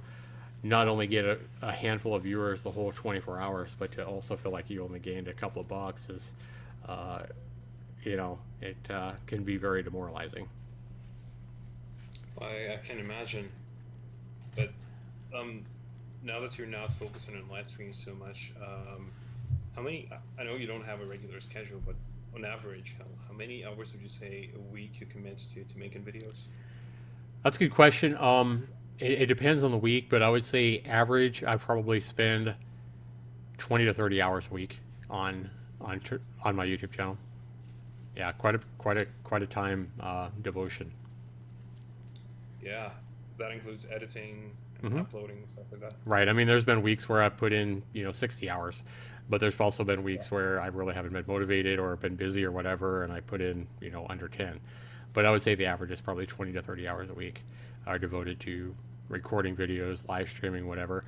not only get a handful of viewers the whole 24 hours, but to also feel like you only gained a couple of bucks is, it can be very demoralizing. I can imagine. But now that you're not focusing on live streams so much, how many? I know you don't have a regular schedule, but on average, how many hours would you say a week you commit to making videos? That's a good question. It depends on the week, but I would say average, I probably spend 20 to 30 hours a week on my YouTube channel. Yeah, quite a time devotion. Yeah, that includes editing and uploading and stuff like that. Right. I mean, there's been weeks where I've put in 60 hours, but there's also been weeks where I really haven't been motivated or been busy or whatever, and I put in under 10. But I would say the average is probably 20 to 30 hours a week are devoted to recording videos, live streaming, whatever.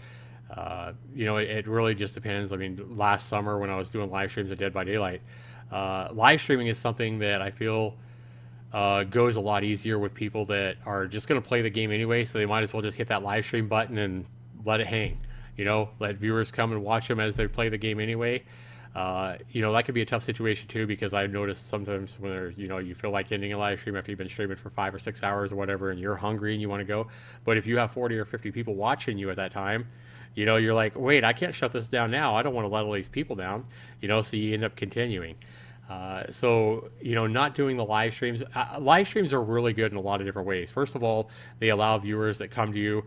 It really just depends. I mean, last summer when I was doing live streams at Dead by Daylight, live streaming is something that I feel goes a lot easier with people that are just going to play the game anyway, so they might as well just hit that live stream button and let it hang. Let viewers come and watch them as they play the game anyway. That could be a tough situation too, because I've noticed sometimes when you feel like ending a live stream after you've been streaming for 5 or 6 hours or whatever, and you're hungry and you want to go. But if you have 40 or 50 people watching you at that time, you're like, wait, I can't shut this down now. I don't want to let all these people down, so you end up continuing. Not doing the live streams. Live streams are really good in a lot of different ways. First of all, they allow viewers that come to you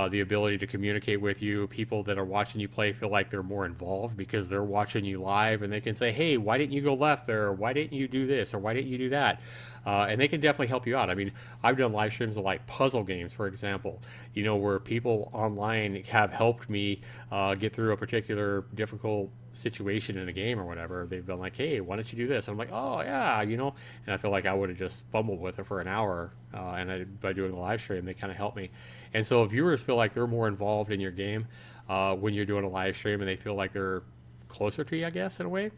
the ability to communicate with you. People that are watching you play feel like they're more involved because they're watching you live, and they can say, hey, why didn't you go left there? Or why didn't you do this? Or why didn't you do that? And they can definitely help you out. I mean, I've done live streams of like puzzle games, for example, where people online have helped me get through a particular difficult situation in a game or whatever. They've been like, hey, why don't you do this? And I'm like, oh yeah, and I feel like I would have just fumbled with it for an hour, by doing the live stream, they kind of helped me. And so viewers feel like they're more involved in your game when you're doing a live stream, and they feel like they're closer to you, I guess, in a way.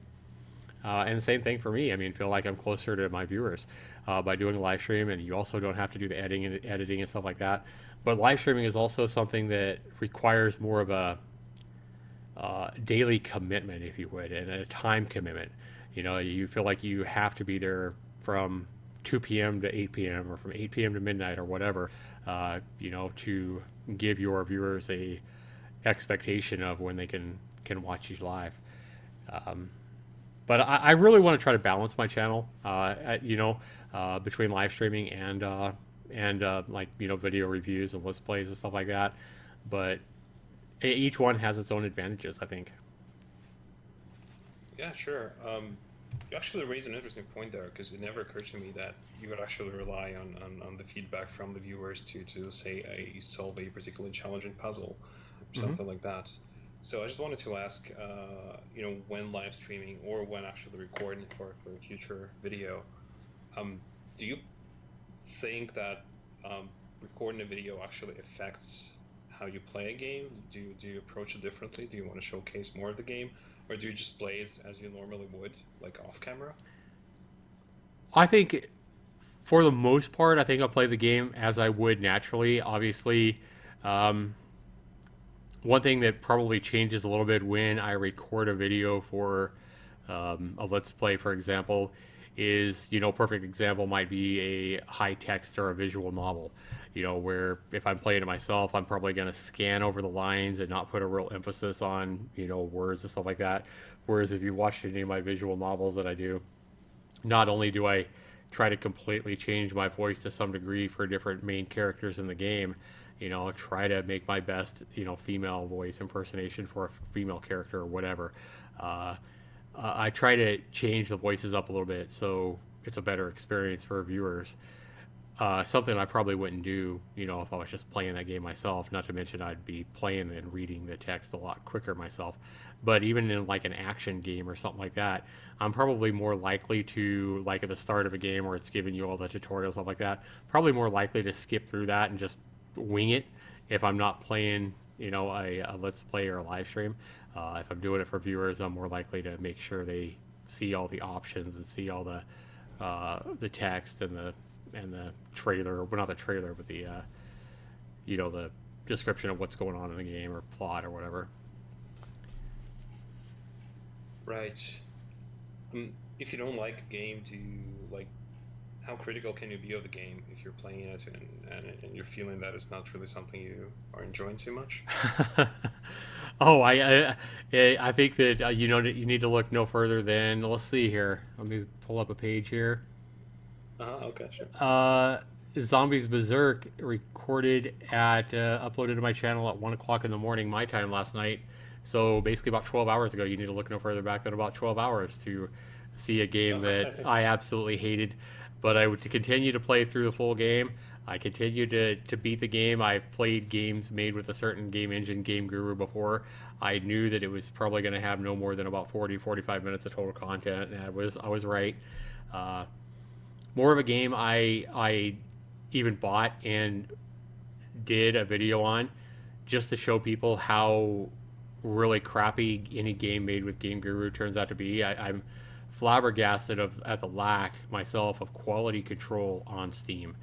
And the same thing for me. I mean, feel like I'm closer to my viewers by doing a live stream, and you also don't have to do the editing and stuff like that. But live streaming is also something that requires more of a daily commitment, if you would, and a time commitment. You feel like you have to be there from 2 p.m. to 8 p.m. or from 8 p.m. to midnight or whatever, to give your viewers a expectation of when they can watch you live. But I really want to try to balance my channel, between live streaming and video reviews and let's plays and stuff like that. But each one has its own advantages, I think. Yeah, sure. You actually raised an interesting point there, because it never occurred to me that you would actually rely on the feedback from the viewers to say solve a particularly challenging puzzle or something like that. So I just wanted to ask, when live streaming or when actually recording for a future video, do you think that recording a video actually affects how you play a game? Do you approach it differently? Do you want to showcase more of the game? Or do you just play it as you normally would, like off camera? I think, for the most part, I think I'll play the game as I would naturally. Obviously, one thing that probably changes a little bit when I record a video for a Let's Play, for example, is, perfect example might be a high text or a visual novel, where if I'm playing it myself, I'm probably going to scan over the lines and not put a real emphasis on, words and stuff like that. Whereas if you watched any of my visual novels that I do, not only do I try to completely change my voice to some degree for different main characters in the game, try to make my best, female voice impersonation for a female character or whatever. I try to change the voices up a little bit so it's a better experience for viewers. Something I probably wouldn't do, if I was just playing that game myself. Not to mention I'd be playing and reading the text a lot quicker myself. But even in like an action game or something like that, I'm probably more likely to, like at the start of a game where it's giving you all the tutorials, stuff like that, probably more likely to skip through that and just wing it if I'm not playing, a Let's Play or a live stream. If I'm doing it for viewers, I'm more likely to make sure they see all the options and see all the text and the trailer, well, not the trailer, but the the description of what's going on in the game or plot or whatever. Right. If you don't like a game, how critical can you be of the game if you're playing it and you're feeling that it's not really something you are enjoying too much? Oh, I think that you need to look no further than, let's see here. Let me pull up a page here. Okay, sure. Zombies Berserk recorded uploaded to my channel at 1 o'clock in the morning my time last night. So basically about 12 hours ago. You need to look no further back than about 12 hours to see a game that I absolutely hated. But I would continue to play through the full game. I continue to beat the game. I've played games made with a certain game engine, Game Guru, before. I knew that it was probably going to have no more than about 45 minutes of total content, and I was right. More of a game I even bought and did a video on just to show people how really crappy any game made with Game Guru turns out to be. I'm flabbergasted at the lack myself of quality control on Steam.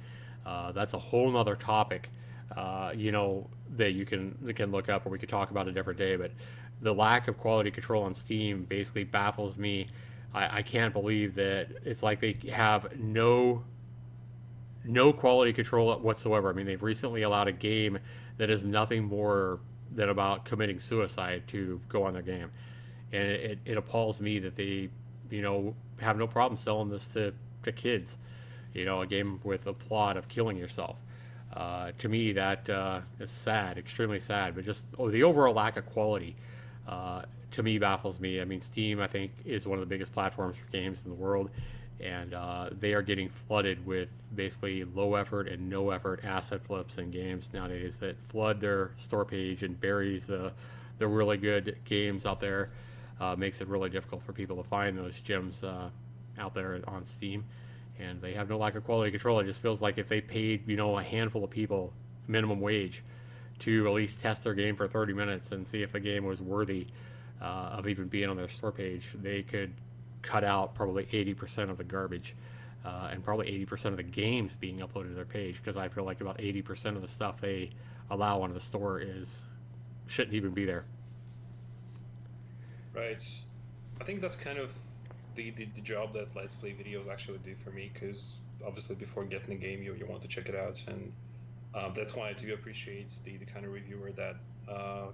That's a whole nother topic, that you can look up, or we could talk about a different day. But the lack of quality control on Steam basically baffles me. I can't believe that it's like they have no quality control whatsoever. I mean, they've recently allowed a game that is nothing more than about committing suicide to go on their game, and it appalls me that they have no problem selling this to kids. A game with a plot of killing yourself. To me, that is sad, extremely sad. But just the overall lack of quality, to me, baffles me. I mean, Steam, I think, is one of the biggest platforms for games in the world, and they are getting flooded with basically low effort and no effort asset flips in games nowadays that flood their store page and buries the really good games out there. Makes it really difficult for people to find those gems out there on Steam. And they have no lack of quality control. It just feels like if they paid, a handful of people minimum wage to at least test their game for 30 minutes and see if a game was worthy of even being on their store page, they could cut out probably 80% of the garbage and probably 80% of the games being uploaded to their page, because I feel like about 80% of the stuff they allow on the store shouldn't even be there. Right. I think that's kind of the job that Let's Play videos actually do for me, because obviously before getting a game, you want to check it out, and that's why I do appreciate the kind of reviewer that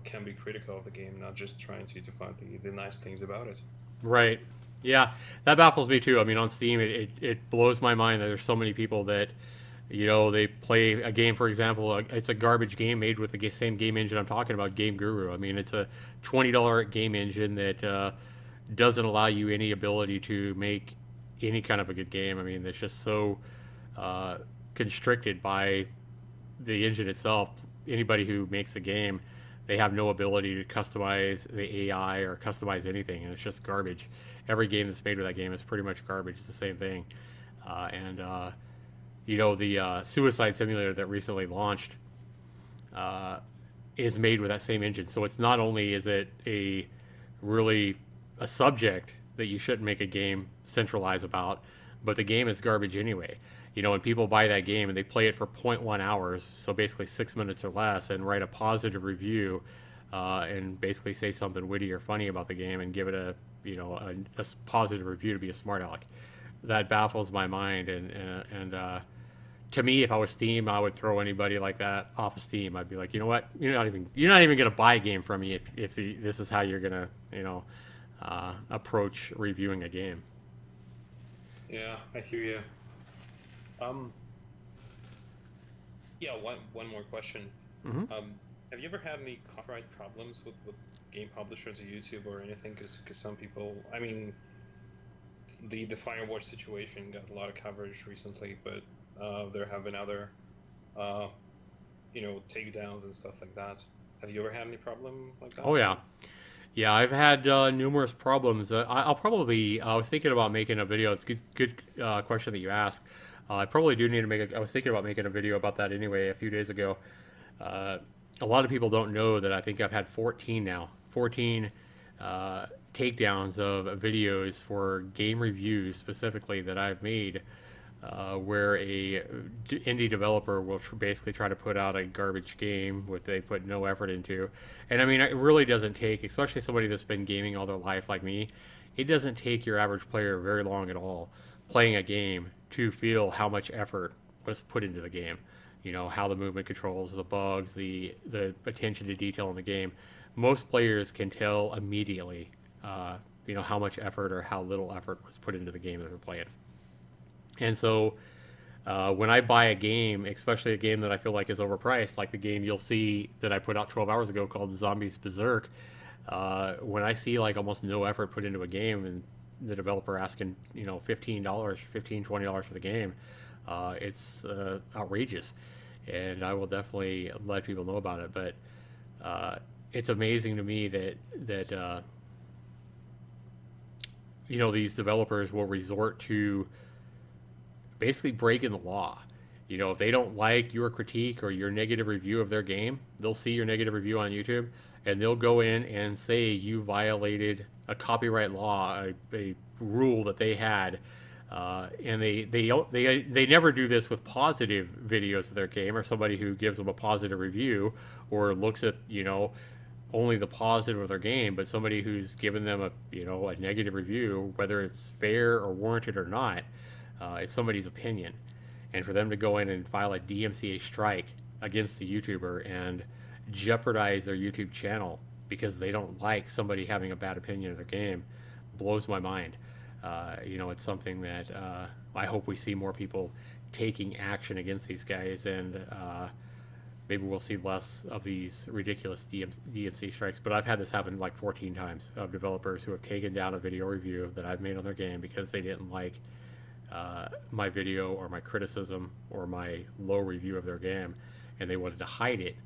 can be critical of the game, not just trying to find the nice things about it. Right. Yeah, that baffles me too. I mean, on Steam, it blows my mind that there's so many people that, they play a game, for example, it's a garbage game made with the same game engine I'm talking about, Game Guru. I mean, it's a $20 game engine that doesn't allow you any ability to make any kind of a good game. I mean, it's just so uh, constricted by the engine itself. Anybody who makes a game, they have no ability to customize the AI or customize anything, and it's just garbage. Every game that's made with that game is pretty much garbage. It's the same thing. And the Suicide Simulator that recently launched is made with that same engine. So it's not only is it really a subject that you shouldn't make a game centralize about, but the game is garbage anyway. When people buy that game and they play it for zero point 0.1 hours, so basically 6 minutes or less, and write a positive review and basically say something witty or funny about the game and give it a positive review to be a smart aleck, that baffles my mind. And to me, if I was Steam, I would throw anybody like that off of Steam. I'd be like, you know what, you're not even gonna buy a game from me if this is how you're gonna approach reviewing a game. Yeah, I hear you. Yeah, one more question. Mm-hmm. Have you ever had any copyright problems with game publishers or YouTube or anything? Because some people, I mean, the Firewatch situation got a lot of coverage recently, but there have been other, takedowns and stuff like that. Have you ever had any problem like that? Oh yeah. Yeah, I've had numerous problems. I was thinking about making a video. It's a good question that you asked. I probably do need to I was thinking about making a video about that anyway a few days ago. A lot of people don't know that I think I've had 14 takedowns of videos for game reviews specifically that I've made, where a indie developer will basically try to put out a garbage game which they put no effort into. And I mean, it really doesn't take, especially somebody that's been gaming all their life like me, it doesn't take your average player very long at all playing a game to feel how much effort was put into the game. How the movement controls, the bugs, the attention to detail in the game. Most players can tell immediately, how much effort or how little effort was put into the game that they're playing. And so when I buy a game, especially a game that I feel like is overpriced, like the game you'll see that I put out 12 hours ago called Zombies Berserk, when I see like almost no effort put into a game and the developer asking, $15, $20 for the game, it's outrageous. And I will definitely let people know about it. But it's amazing to me that these developers will resort to basically breaking the law. If they don't like your critique or your negative review of their game, they'll see your negative review on YouTube and they'll go in and say you violated a copyright law, a rule that they had. And they never do this with positive videos of their game or somebody who gives them a positive review or looks at only the positive of their game, but somebody who's given them a negative review, whether it's fair or warranted or not. It's somebody's opinion, and for them to go in and file a DMCA strike against the YouTuber and jeopardize their YouTube channel because they don't like somebody having a bad opinion of their game blows my mind. It's something that I hope we see more people taking action against these guys, and maybe we'll see less of these ridiculous DMC strikes. But I've had this happen like 14 times of developers who have taken down a video review that I've made on their game because they didn't like my video or my criticism or my low review of their game, and they wanted to hide it.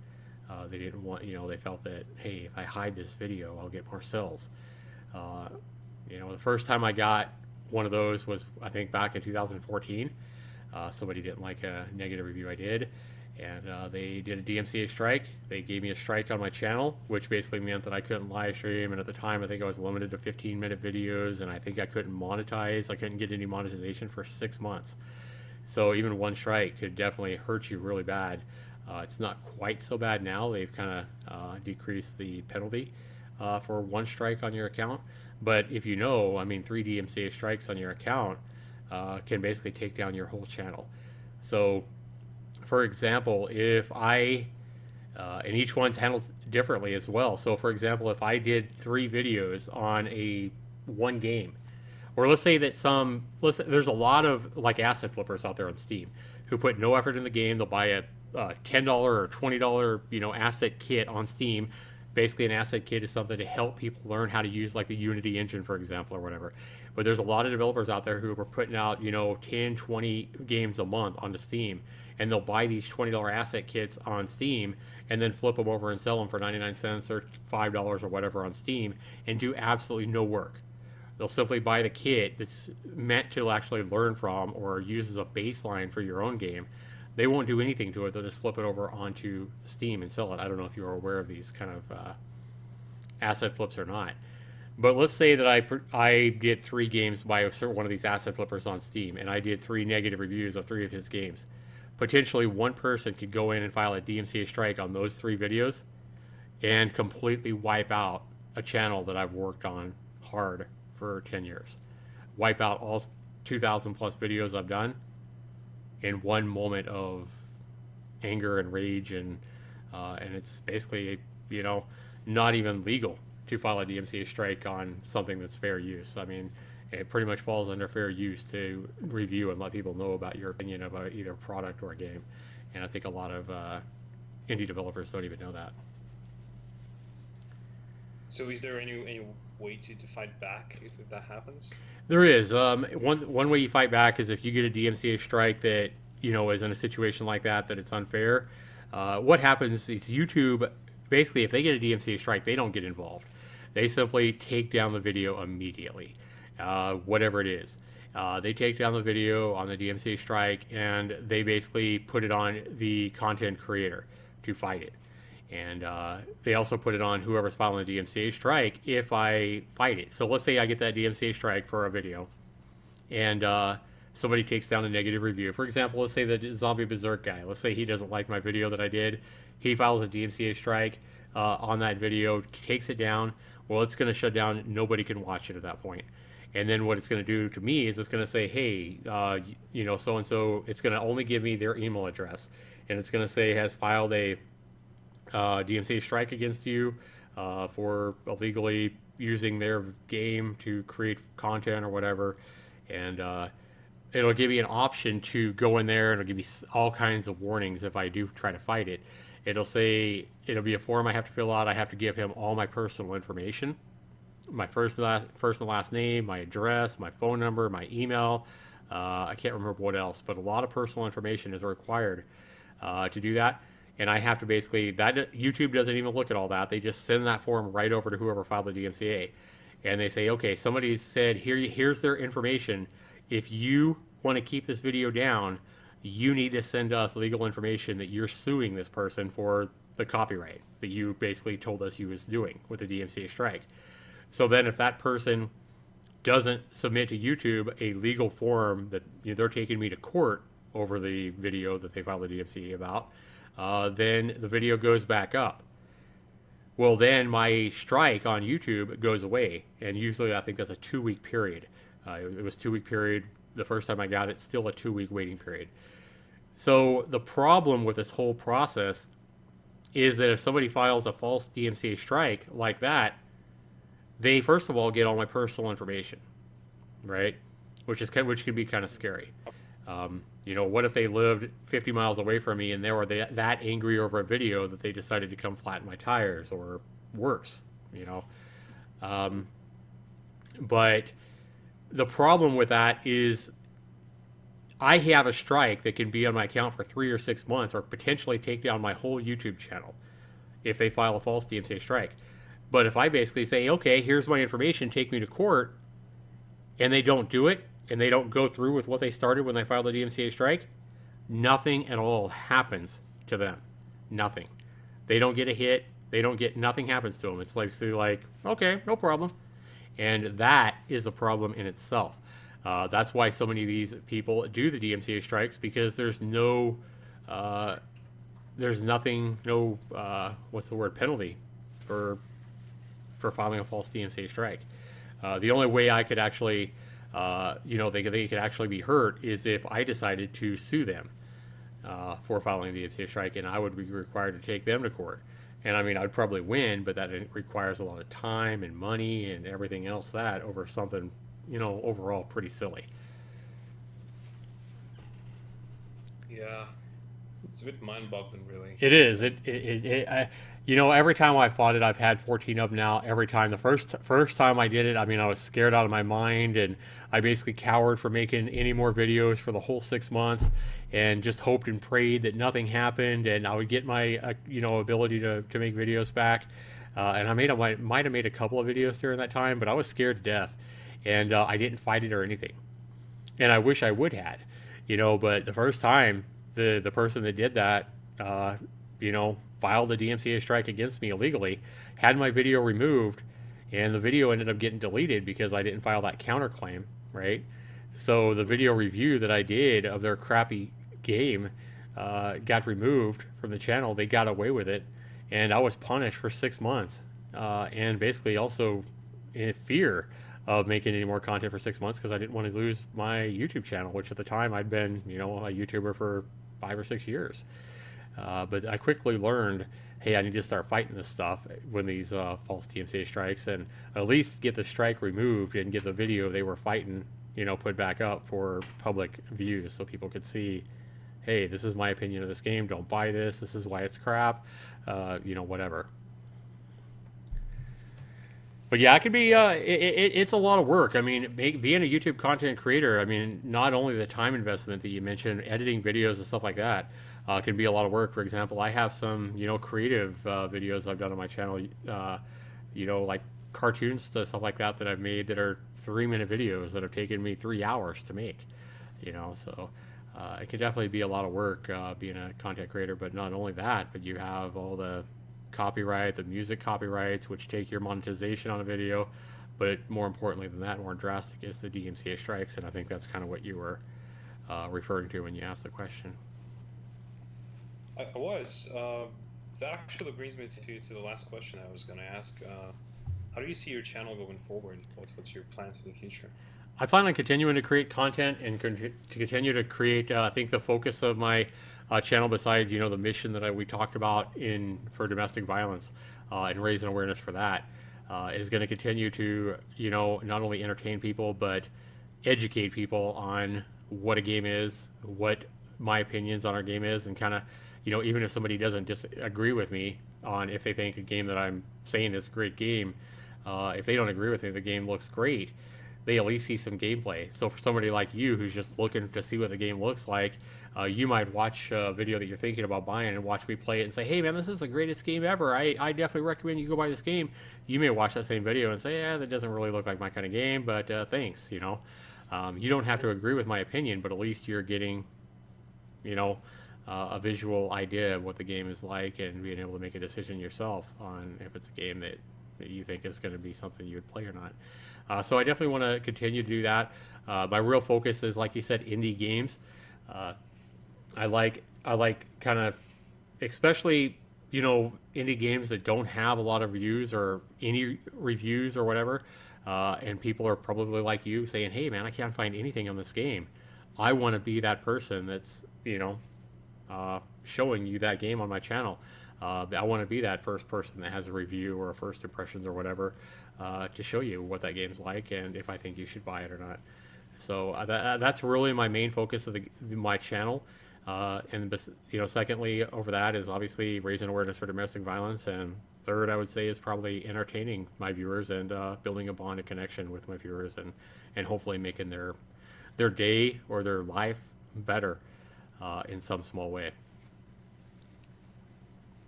They didn't want, they felt that, hey, if I hide this video, I'll get more sales. The first time I got one of those was, I think, back in 2014. Somebody didn't like a negative review I did, and they did a DMCA strike. They gave me a strike on my channel, which basically meant that I couldn't live stream, and at the time I think I was limited to 15-minute videos, and I think I couldn't monetize. I couldn't get any monetization for 6 months. So even one strike could definitely hurt you really bad. It's not quite so bad now. They've kind of decreased the penalty for one strike on your account. But if 3 DMCA strikes on your account, can basically take down your whole channel. So, for example, if I and each one's handled differently as well. So, for example, if I did 3 videos on a one game, or let's say that there's a lot of like asset flippers out there on Steam who put no effort in the game. They'll buy a $10 or $20 asset kit on Steam. Basically, an asset kit is something to help people learn how to use like the Unity engine, for example, or whatever. But there's a lot of developers out there who are putting out 10, 20 games a month onto Steam, and they'll buy these $20 asset kits on Steam and then flip them over and sell them for 99 cents or $5 or whatever on Steam and do absolutely no work. They'll simply buy the kit that's meant to actually learn from or use as a baseline for your own game. They won't do anything to it. They'll just flip it over onto Steam and sell it. I don't know if you're aware of these kind of asset flips or not. But let's say that I did 3 games by one of these asset flippers on Steam, and I did 3 negative reviews of 3 of his games. Potentially one person could go in and file a DMCA strike on those 3 videos and completely wipe out a channel that I've worked on hard for 10 years. Wipe out all 2,000 plus videos I've done in one moment of anger and rage, and it's basically not even legal to file a DMCA strike on something that's fair use. I mean, it pretty much falls under fair use to review and let people know about your opinion about either product or a game, and I think a lot of indie developers don't even know that. So is there any way to fight back if that happens? There is. One way you fight back is if you get a DMCA strike that is in a situation like that it's unfair. What happens is YouTube, basically, if they get a DMCA strike, they don't get involved. They simply take down the video immediately, whatever it is. They take down the video on the DMCA strike, and they basically put it on the content creator to fight it. And they also put it on whoever's filing the DMCA strike if I fight it. So let's say I get that DMCA strike for a video, and somebody takes down a negative review. For example, let's say the Zombie Berserk guy. Let's say he doesn't like my video that I did. He files a DMCA strike on that video, takes it down. Well, it's going to shut down. Nobody can watch it at that point. And then what it's going to do to me is it's going to say, hey, so-and-so, it's going to only give me their email address. And it's going to say has filed a DMCA strike against you for illegally using their game to create content or whatever. And it'll give you an option to go in there, and it'll give you all kinds of warnings if I do try to fight it. It'll say, it'll be a form I have to fill out. I have to give him all my personal information, my first and last name, my address, my phone number, my email. I can't remember what else, but a lot of personal information is required to do that. And I have to basically, YouTube doesn't even look at all that. They just send that form right over to whoever filed the DMCA. And they say, okay, somebody said, here's their information. If you want to keep this video down, you need to send us legal information that you're suing this person for the copyright that you basically told us you was doing with the DMCA strike. So then if that person doesn't submit to YouTube a legal form that they're taking me to court over the video that they filed the DMCA about, then the video goes back up. Well, then my strike on YouTube goes away, and usually I think that's a 2-week period. It was 2-week period the first time I got it, still a 2-week waiting period. So the problem with this whole process is that if somebody files a false DMCA strike like that, they first of all get all my personal information, right? Which can be kind of scary. What if they lived 50 miles away from me and they were that angry over a video that they decided to come flatten my tires, or worse, But the problem with that is I have a strike that can be on my account for 3 or 6 months, or potentially take down my whole YouTube channel if they file a false DMCA strike. But if I basically say, okay, here's my information, take me to court, and they don't do it, and they don't go through with what they started when they filed the DMCA strike, nothing at all happens to them. Nothing. They don't get a hit. Nothing happens to them. It's like, okay, no problem. And that is the problem in itself. That's why so many of these people do the DMCA strikes, because there's nothing, penalty for filing a false DMCA strike. The only way I could actually they could actually be hurt is if I decided to sue them for filing the DMCA strike, and I would be required to take them to court. And I mean, I'd probably win, but that requires a lot of time and money and everything else that over something, overall pretty silly. Yeah, it's a bit mind-boggling, really. It is. Every time I fought it, I've had 14 of them now. Every time, the first time I did it, I mean, I was scared out of my mind, and I basically cowered from making any more videos for the whole 6 months, and just hoped and prayed that nothing happened, and I would get my, ability to make videos back. And I might have made a couple of videos during that time, but I was scared to death, and I didn't fight it or anything. And I wish I would had, but the first time, the person that did that, filed a DMCA strike against me illegally, had my video removed, and the video ended up getting deleted because I didn't file that counterclaim, right? So the video review that I did of their crappy game got removed from the channel. They got away with it, and I was punished for 6 months, and basically also in fear of making any more content for 6 months because I didn't want to lose my YouTube channel, which at the time I'd been, a YouTuber for 5 or 6 years. But I quickly learned, hey, I need to start fighting this stuff when these false DMCA strikes, and at least get the strike removed and get the video they were fighting, put back up for public views so people could see, hey, this is my opinion of this game. Don't buy this. This is why it's crap. Whatever. But yeah, it could be. It's a lot of work. I mean, being a YouTube content creator, I mean, not only the time investment that you mentioned, editing videos and stuff like that, can be a lot of work. For example, I have some, creative videos I've done on my channel, like cartoons, stuff like that I've made that are 3-minute videos that have taken me 3 hours to make. So it can definitely be a lot of work being a content creator. But not only that, but you have all the copyright, the music copyrights, which take your monetization on a video. But more importantly than that, more drastic, is the DMCA strikes, and I think that's kind of what you were referring to when you asked the question. I was. That actually brings me to the last question I was going to ask. How do you see your channel going forward? What's your plans for the future? I plan on continuing to create content and to continue to create. I think the focus of my channel, besides the mission that we talked about for domestic violence and raising awareness for that, is going to continue to not only entertain people but educate people on what a game is, what my opinions on our game is, and kind of even if somebody doesn't disagree with me on if they think a game that I'm saying is a great game, if they don't agree with me, the game looks great, they at least see some gameplay. So for somebody like you who's just looking to see what the game looks like, you might watch a video that you're thinking about buying and watch me play it and say, hey man, this is the greatest game ever. I definitely recommend you go buy this game. You may watch that same video and say, yeah, that doesn't really look like my kind of game, but thanks. You don't have to agree with my opinion, but at least you're getting, a visual idea of what the game is like, and being able to make a decision yourself on if it's a game that you think is going to be something you would play or not. So I definitely want to continue to do that. My real focus is, like you said, indie games. I like kind of, especially, indie games that don't have a lot of reviews or any reviews or whatever. And people are probably like you saying, hey man, I can't find anything on this game. I want to be that person that's, showing you that game on my channel. I want to be that first person that has a review or a first impressions or whatever, to show you what that game's like and if I think you should buy it or not. So that's really my main focus of my channel. And secondly over that is obviously raising awareness for domestic violence, and third I would say is probably entertaining my viewers and building a bond and connection with my viewers, and hopefully making their day or their life better in some small way.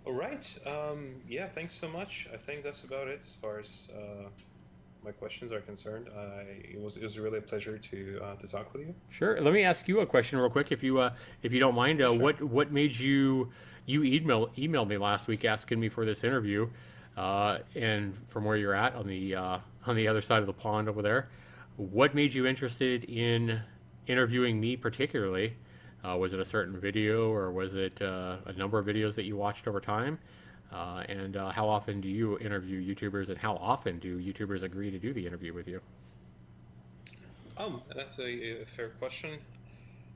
All right. Yeah, thanks so much. I think that's about it as far as my questions are concerned. It was really a pleasure to talk with you. Sure. Let me ask you a question real quick, if you don't mind. Sure. What made you emailed me last week asking me for this interview, and from where you're at on the other side of the pond over there, what made you interested in interviewing me particularly? Was it a certain video, or was it a number of videos that you watched over time? And how often do you interview YouTubers, and how often do YouTubers agree to do the interview with you? That's a fair question.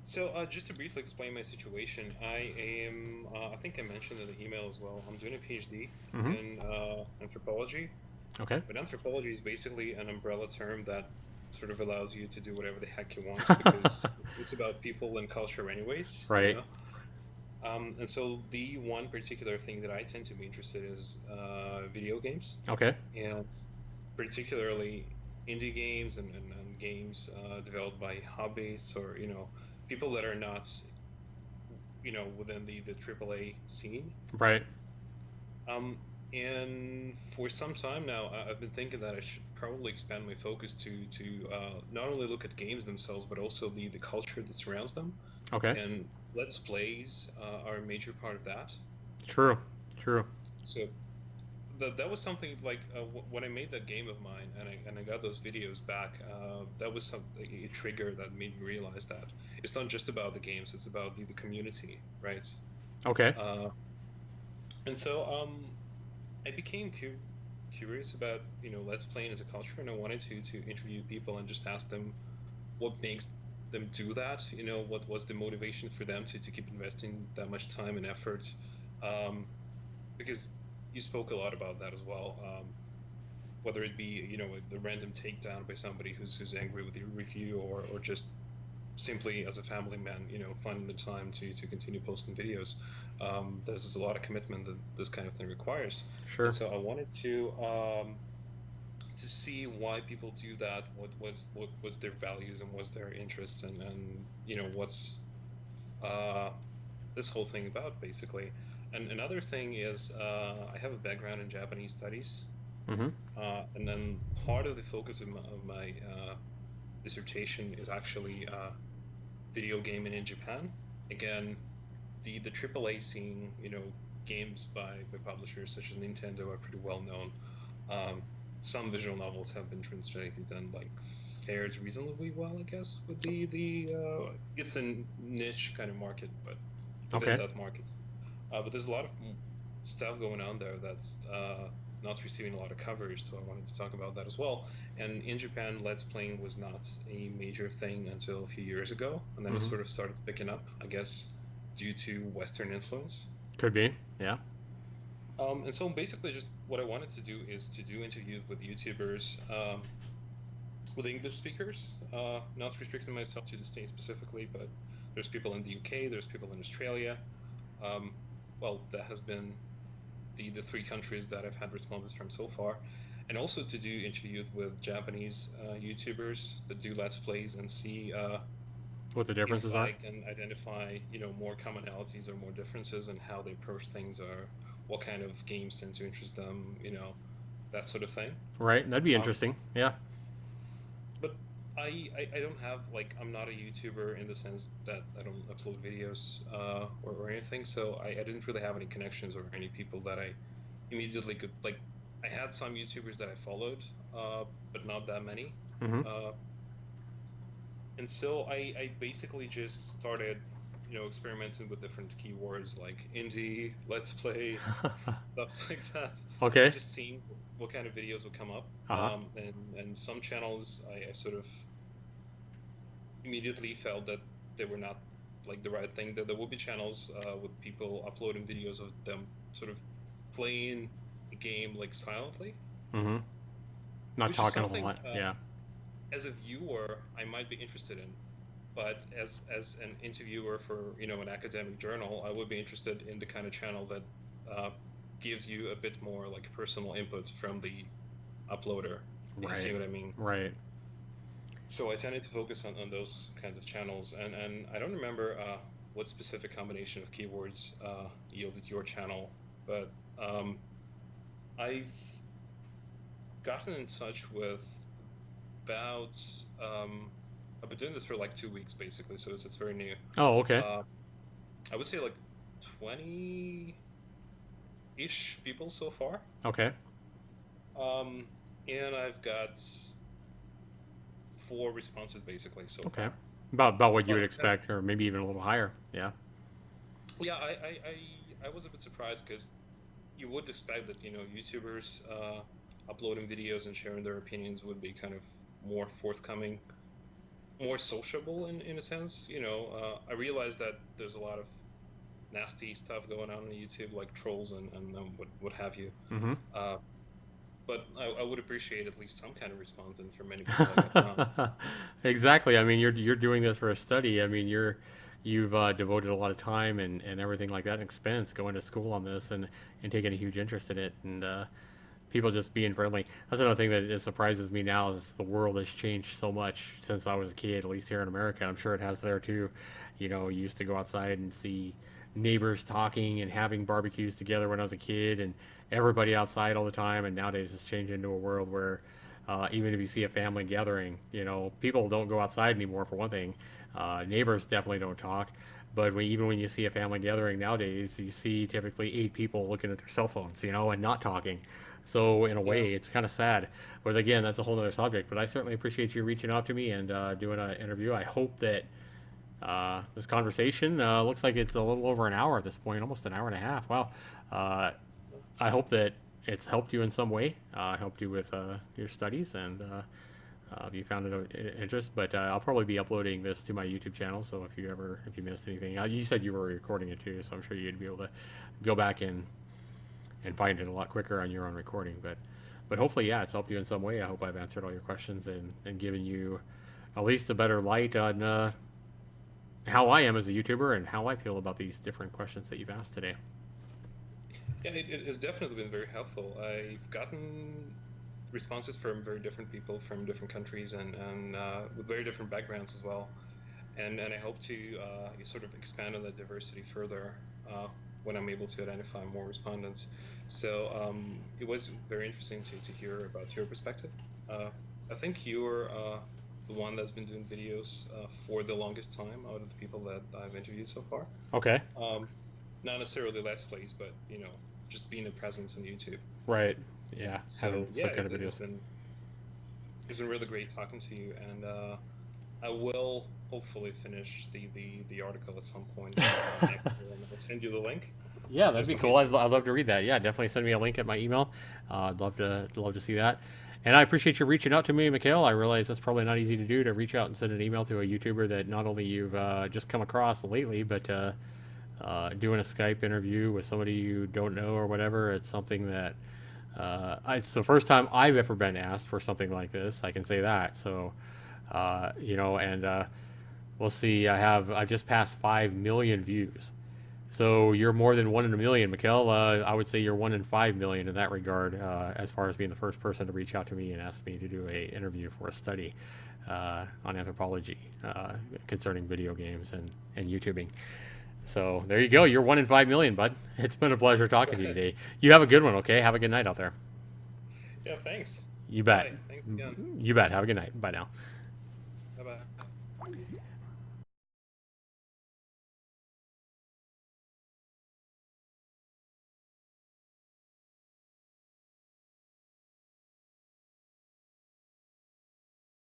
So, just to briefly explain my situation, I think I mentioned in the email as well, I'm doing a PhD Mm-hmm. in anthropology, Okay. but anthropology is basically an umbrella term that sort of allows you to do whatever the heck you want because it's about people and culture anyways, you Right. know? And so the one particular thing that I tend to be interested in is video games, Okay. and particularly indie games and games developed by hobbyists or, people that are not, within the AAA scene. Right. Um, and for some time now, I've been thinking that I should probably expand my focus to not only look at games themselves, but also the culture that surrounds them. Okay. And Let's Plays are a major part of that. True. True. So that was something like when I made that game of mine and I got those videos back. That was a trigger that made me realize that it's not just about the games; it's about the community, right? Okay. Uh, and so I became curious about Let's Playing as a culture, and I wanted to interview people and just ask them what makes them do that. What was the motivation for them to keep investing that much time and effort? Um, because you spoke a lot about that as well. Whether it be a random takedown by somebody who's angry with your review, or just simply as a family man, finding the time to continue posting videos. There's a lot of commitment that this kind of thing requires, and Sure. so I wanted to see why people do that. What was their values and what's their interests, and what's uh, this whole thing about basically. And another thing is I have a background in Japanese studies, Mm-hmm. and then part of the focus of my dissertation is actually video gaming in Japan. Again, the AAA scene, games by publishers such as Nintendo are pretty well known. Um, some visual novels have been translated and like fares reasonably well, I guess. With the it's a niche kind of market, but within Okay. that market, but there's a lot of stuff going on there that's not receiving a lot of coverage. So I wanted to talk about that as well. And in Japan, Let's Playing was not a major thing until a few years ago, and then it Mm-hmm. sort of started picking up, I guess, due to Western influence. Could be. Yeah. And so basically, just what I wanted to do is to do interviews with YouTubers, with English speakers, not restricting myself to the States specifically, but there's people in the UK, there's people in Australia. Um, well, that has been the three countries that I've had responses from so far, and also to do interviews with Japanese YouTubers that do Let's Plays and see What the if differences are. I can identify, more commonalities or more differences in how they approach things, or what kind of games tend to interest them, that sort of thing. Right. That'd be Um, interesting. Yeah. but I don't have, like, I'm not a YouTuber in the sense that I don't upload videos or anything, so I didn't really have any connections or any people that I immediately could, like, I had some YouTubers that I followed, but not that many. Mm-hmm. Uh, and so I basically just started, experimenting with different keywords like indie, let's play, stuff like that, and Okay. just seeing what kind of videos would come up. Uh-huh. And some channels I sort of immediately felt that they were not like the right thing. That there will be channels with people uploading videos of them sort of playing a game like silently, Mm-hmm. Not which is talking a something lot. Yeah. as a viewer I might be interested in, but as an interviewer for an academic journal, I would be interested in the kind of channel that uh, gives you a bit more like personal input from the uploader, if you see Right. what I mean. Right. So I tended to focus on those kinds of channels, and I don't remember what specific combination of keywords yielded your channel, but I've gotten in touch with about I've been doing this for like 2 weeks basically, so it's very new. Oh, okay. Uh, I would say like 20-ish people so far, Okay. um, and I've got 4 responses basically so Okay. far. About what you would But that's expect, or maybe even a little higher. Yeah. yeah, I was a bit surprised because you would expect that YouTubers uploading videos and sharing their opinions would be kind of more forthcoming. more sociable in a sense. I realize that there's a lot of nasty stuff going on YouTube, like trolls and what have you. Mm-hmm. But I would appreciate at least some kind of response, and for many people I found. Exactly. I mean, you're doing this for a study. I mean, you've devoted a lot of time and everything like that, and expense going to school on this and taking a huge interest in it, and people just being friendly. That's another thing that it surprises me now is the world has changed so much since I was a kid, at least here in America. I'm sure it has there too. You used to go outside and see neighbors talking and having barbecues together when I was a kid, and everybody outside all the time. And nowadays it's changed into a world where even if you see a family gathering, people don't go outside anymore for one thing. Neighbors definitely don't talk. But even when you see a family gathering nowadays, you see typically 8 people looking at their cell phones, and not talking. So in a Yeah. way, it's kind of sad. But again, that's a whole other subject. But I certainly appreciate you reaching out to me and doing an interview. I hope that this conversation looks like it's a little over an hour at this point, almost an hour and a half. Wow. Uh, I hope that it's helped you in some way, helped you with your studies, and you found it of interest. But I'll probably be uploading this to my YouTube channel. So if you missed anything, you said you were recording it too, so I'm sure you'd be able to go back and find it a lot quicker on your own recording. But hopefully, yeah, it's helped you in some way. I hope I've answered all your questions and given you at least a better light on how I am as a YouTuber and how I feel about these different questions that you've asked today. Yeah, it has definitely been very helpful. I've gotten responses from very different people from different countries and with very different backgrounds as well. And I hope to sort of expand on that diversity further when I'm able to identify more respondents. So it was very interesting to hear about your perspective. I think you're the one that's been doing videos for the longest time out of the people that I've interviewed so far. Okay. Not necessarily Let's Plays, but just being a presence on YouTube. Right. Yeah. So yeah, kind of it's videos. been really great talking to you, and I will hopefully finish the article at some point next year, and I'll send you the link. Yeah, that'd Just be in cool. case I'd you love to read that. Yeah, definitely send me a link at my email. I'd love to see that. And I appreciate you reaching out to me, Mikhail. I realize that's probably not easy to do, to reach out and send an email to a YouTuber that not only you've just come across lately, but doing a Skype interview with somebody you don't know or whatever. It's something that it's the first time I've ever been asked for something like this. I can say that. So, and we'll see. I've just passed 5 million views. So you're more than 1 in a million, Mikkel. I would say you're 1 in 5 million in that regard, as far as being the first person to reach out to me and ask me to do a interview for a study on anthropology concerning video games and YouTubing. So there you go. You're 1 in 5 million, bud. It's been a pleasure talking to you today. You have a good one, okay? Have a good night out there. Yeah, thanks. You bet. Bye. Thanks again. You bet. Have a good night. Bye now. Bye bye.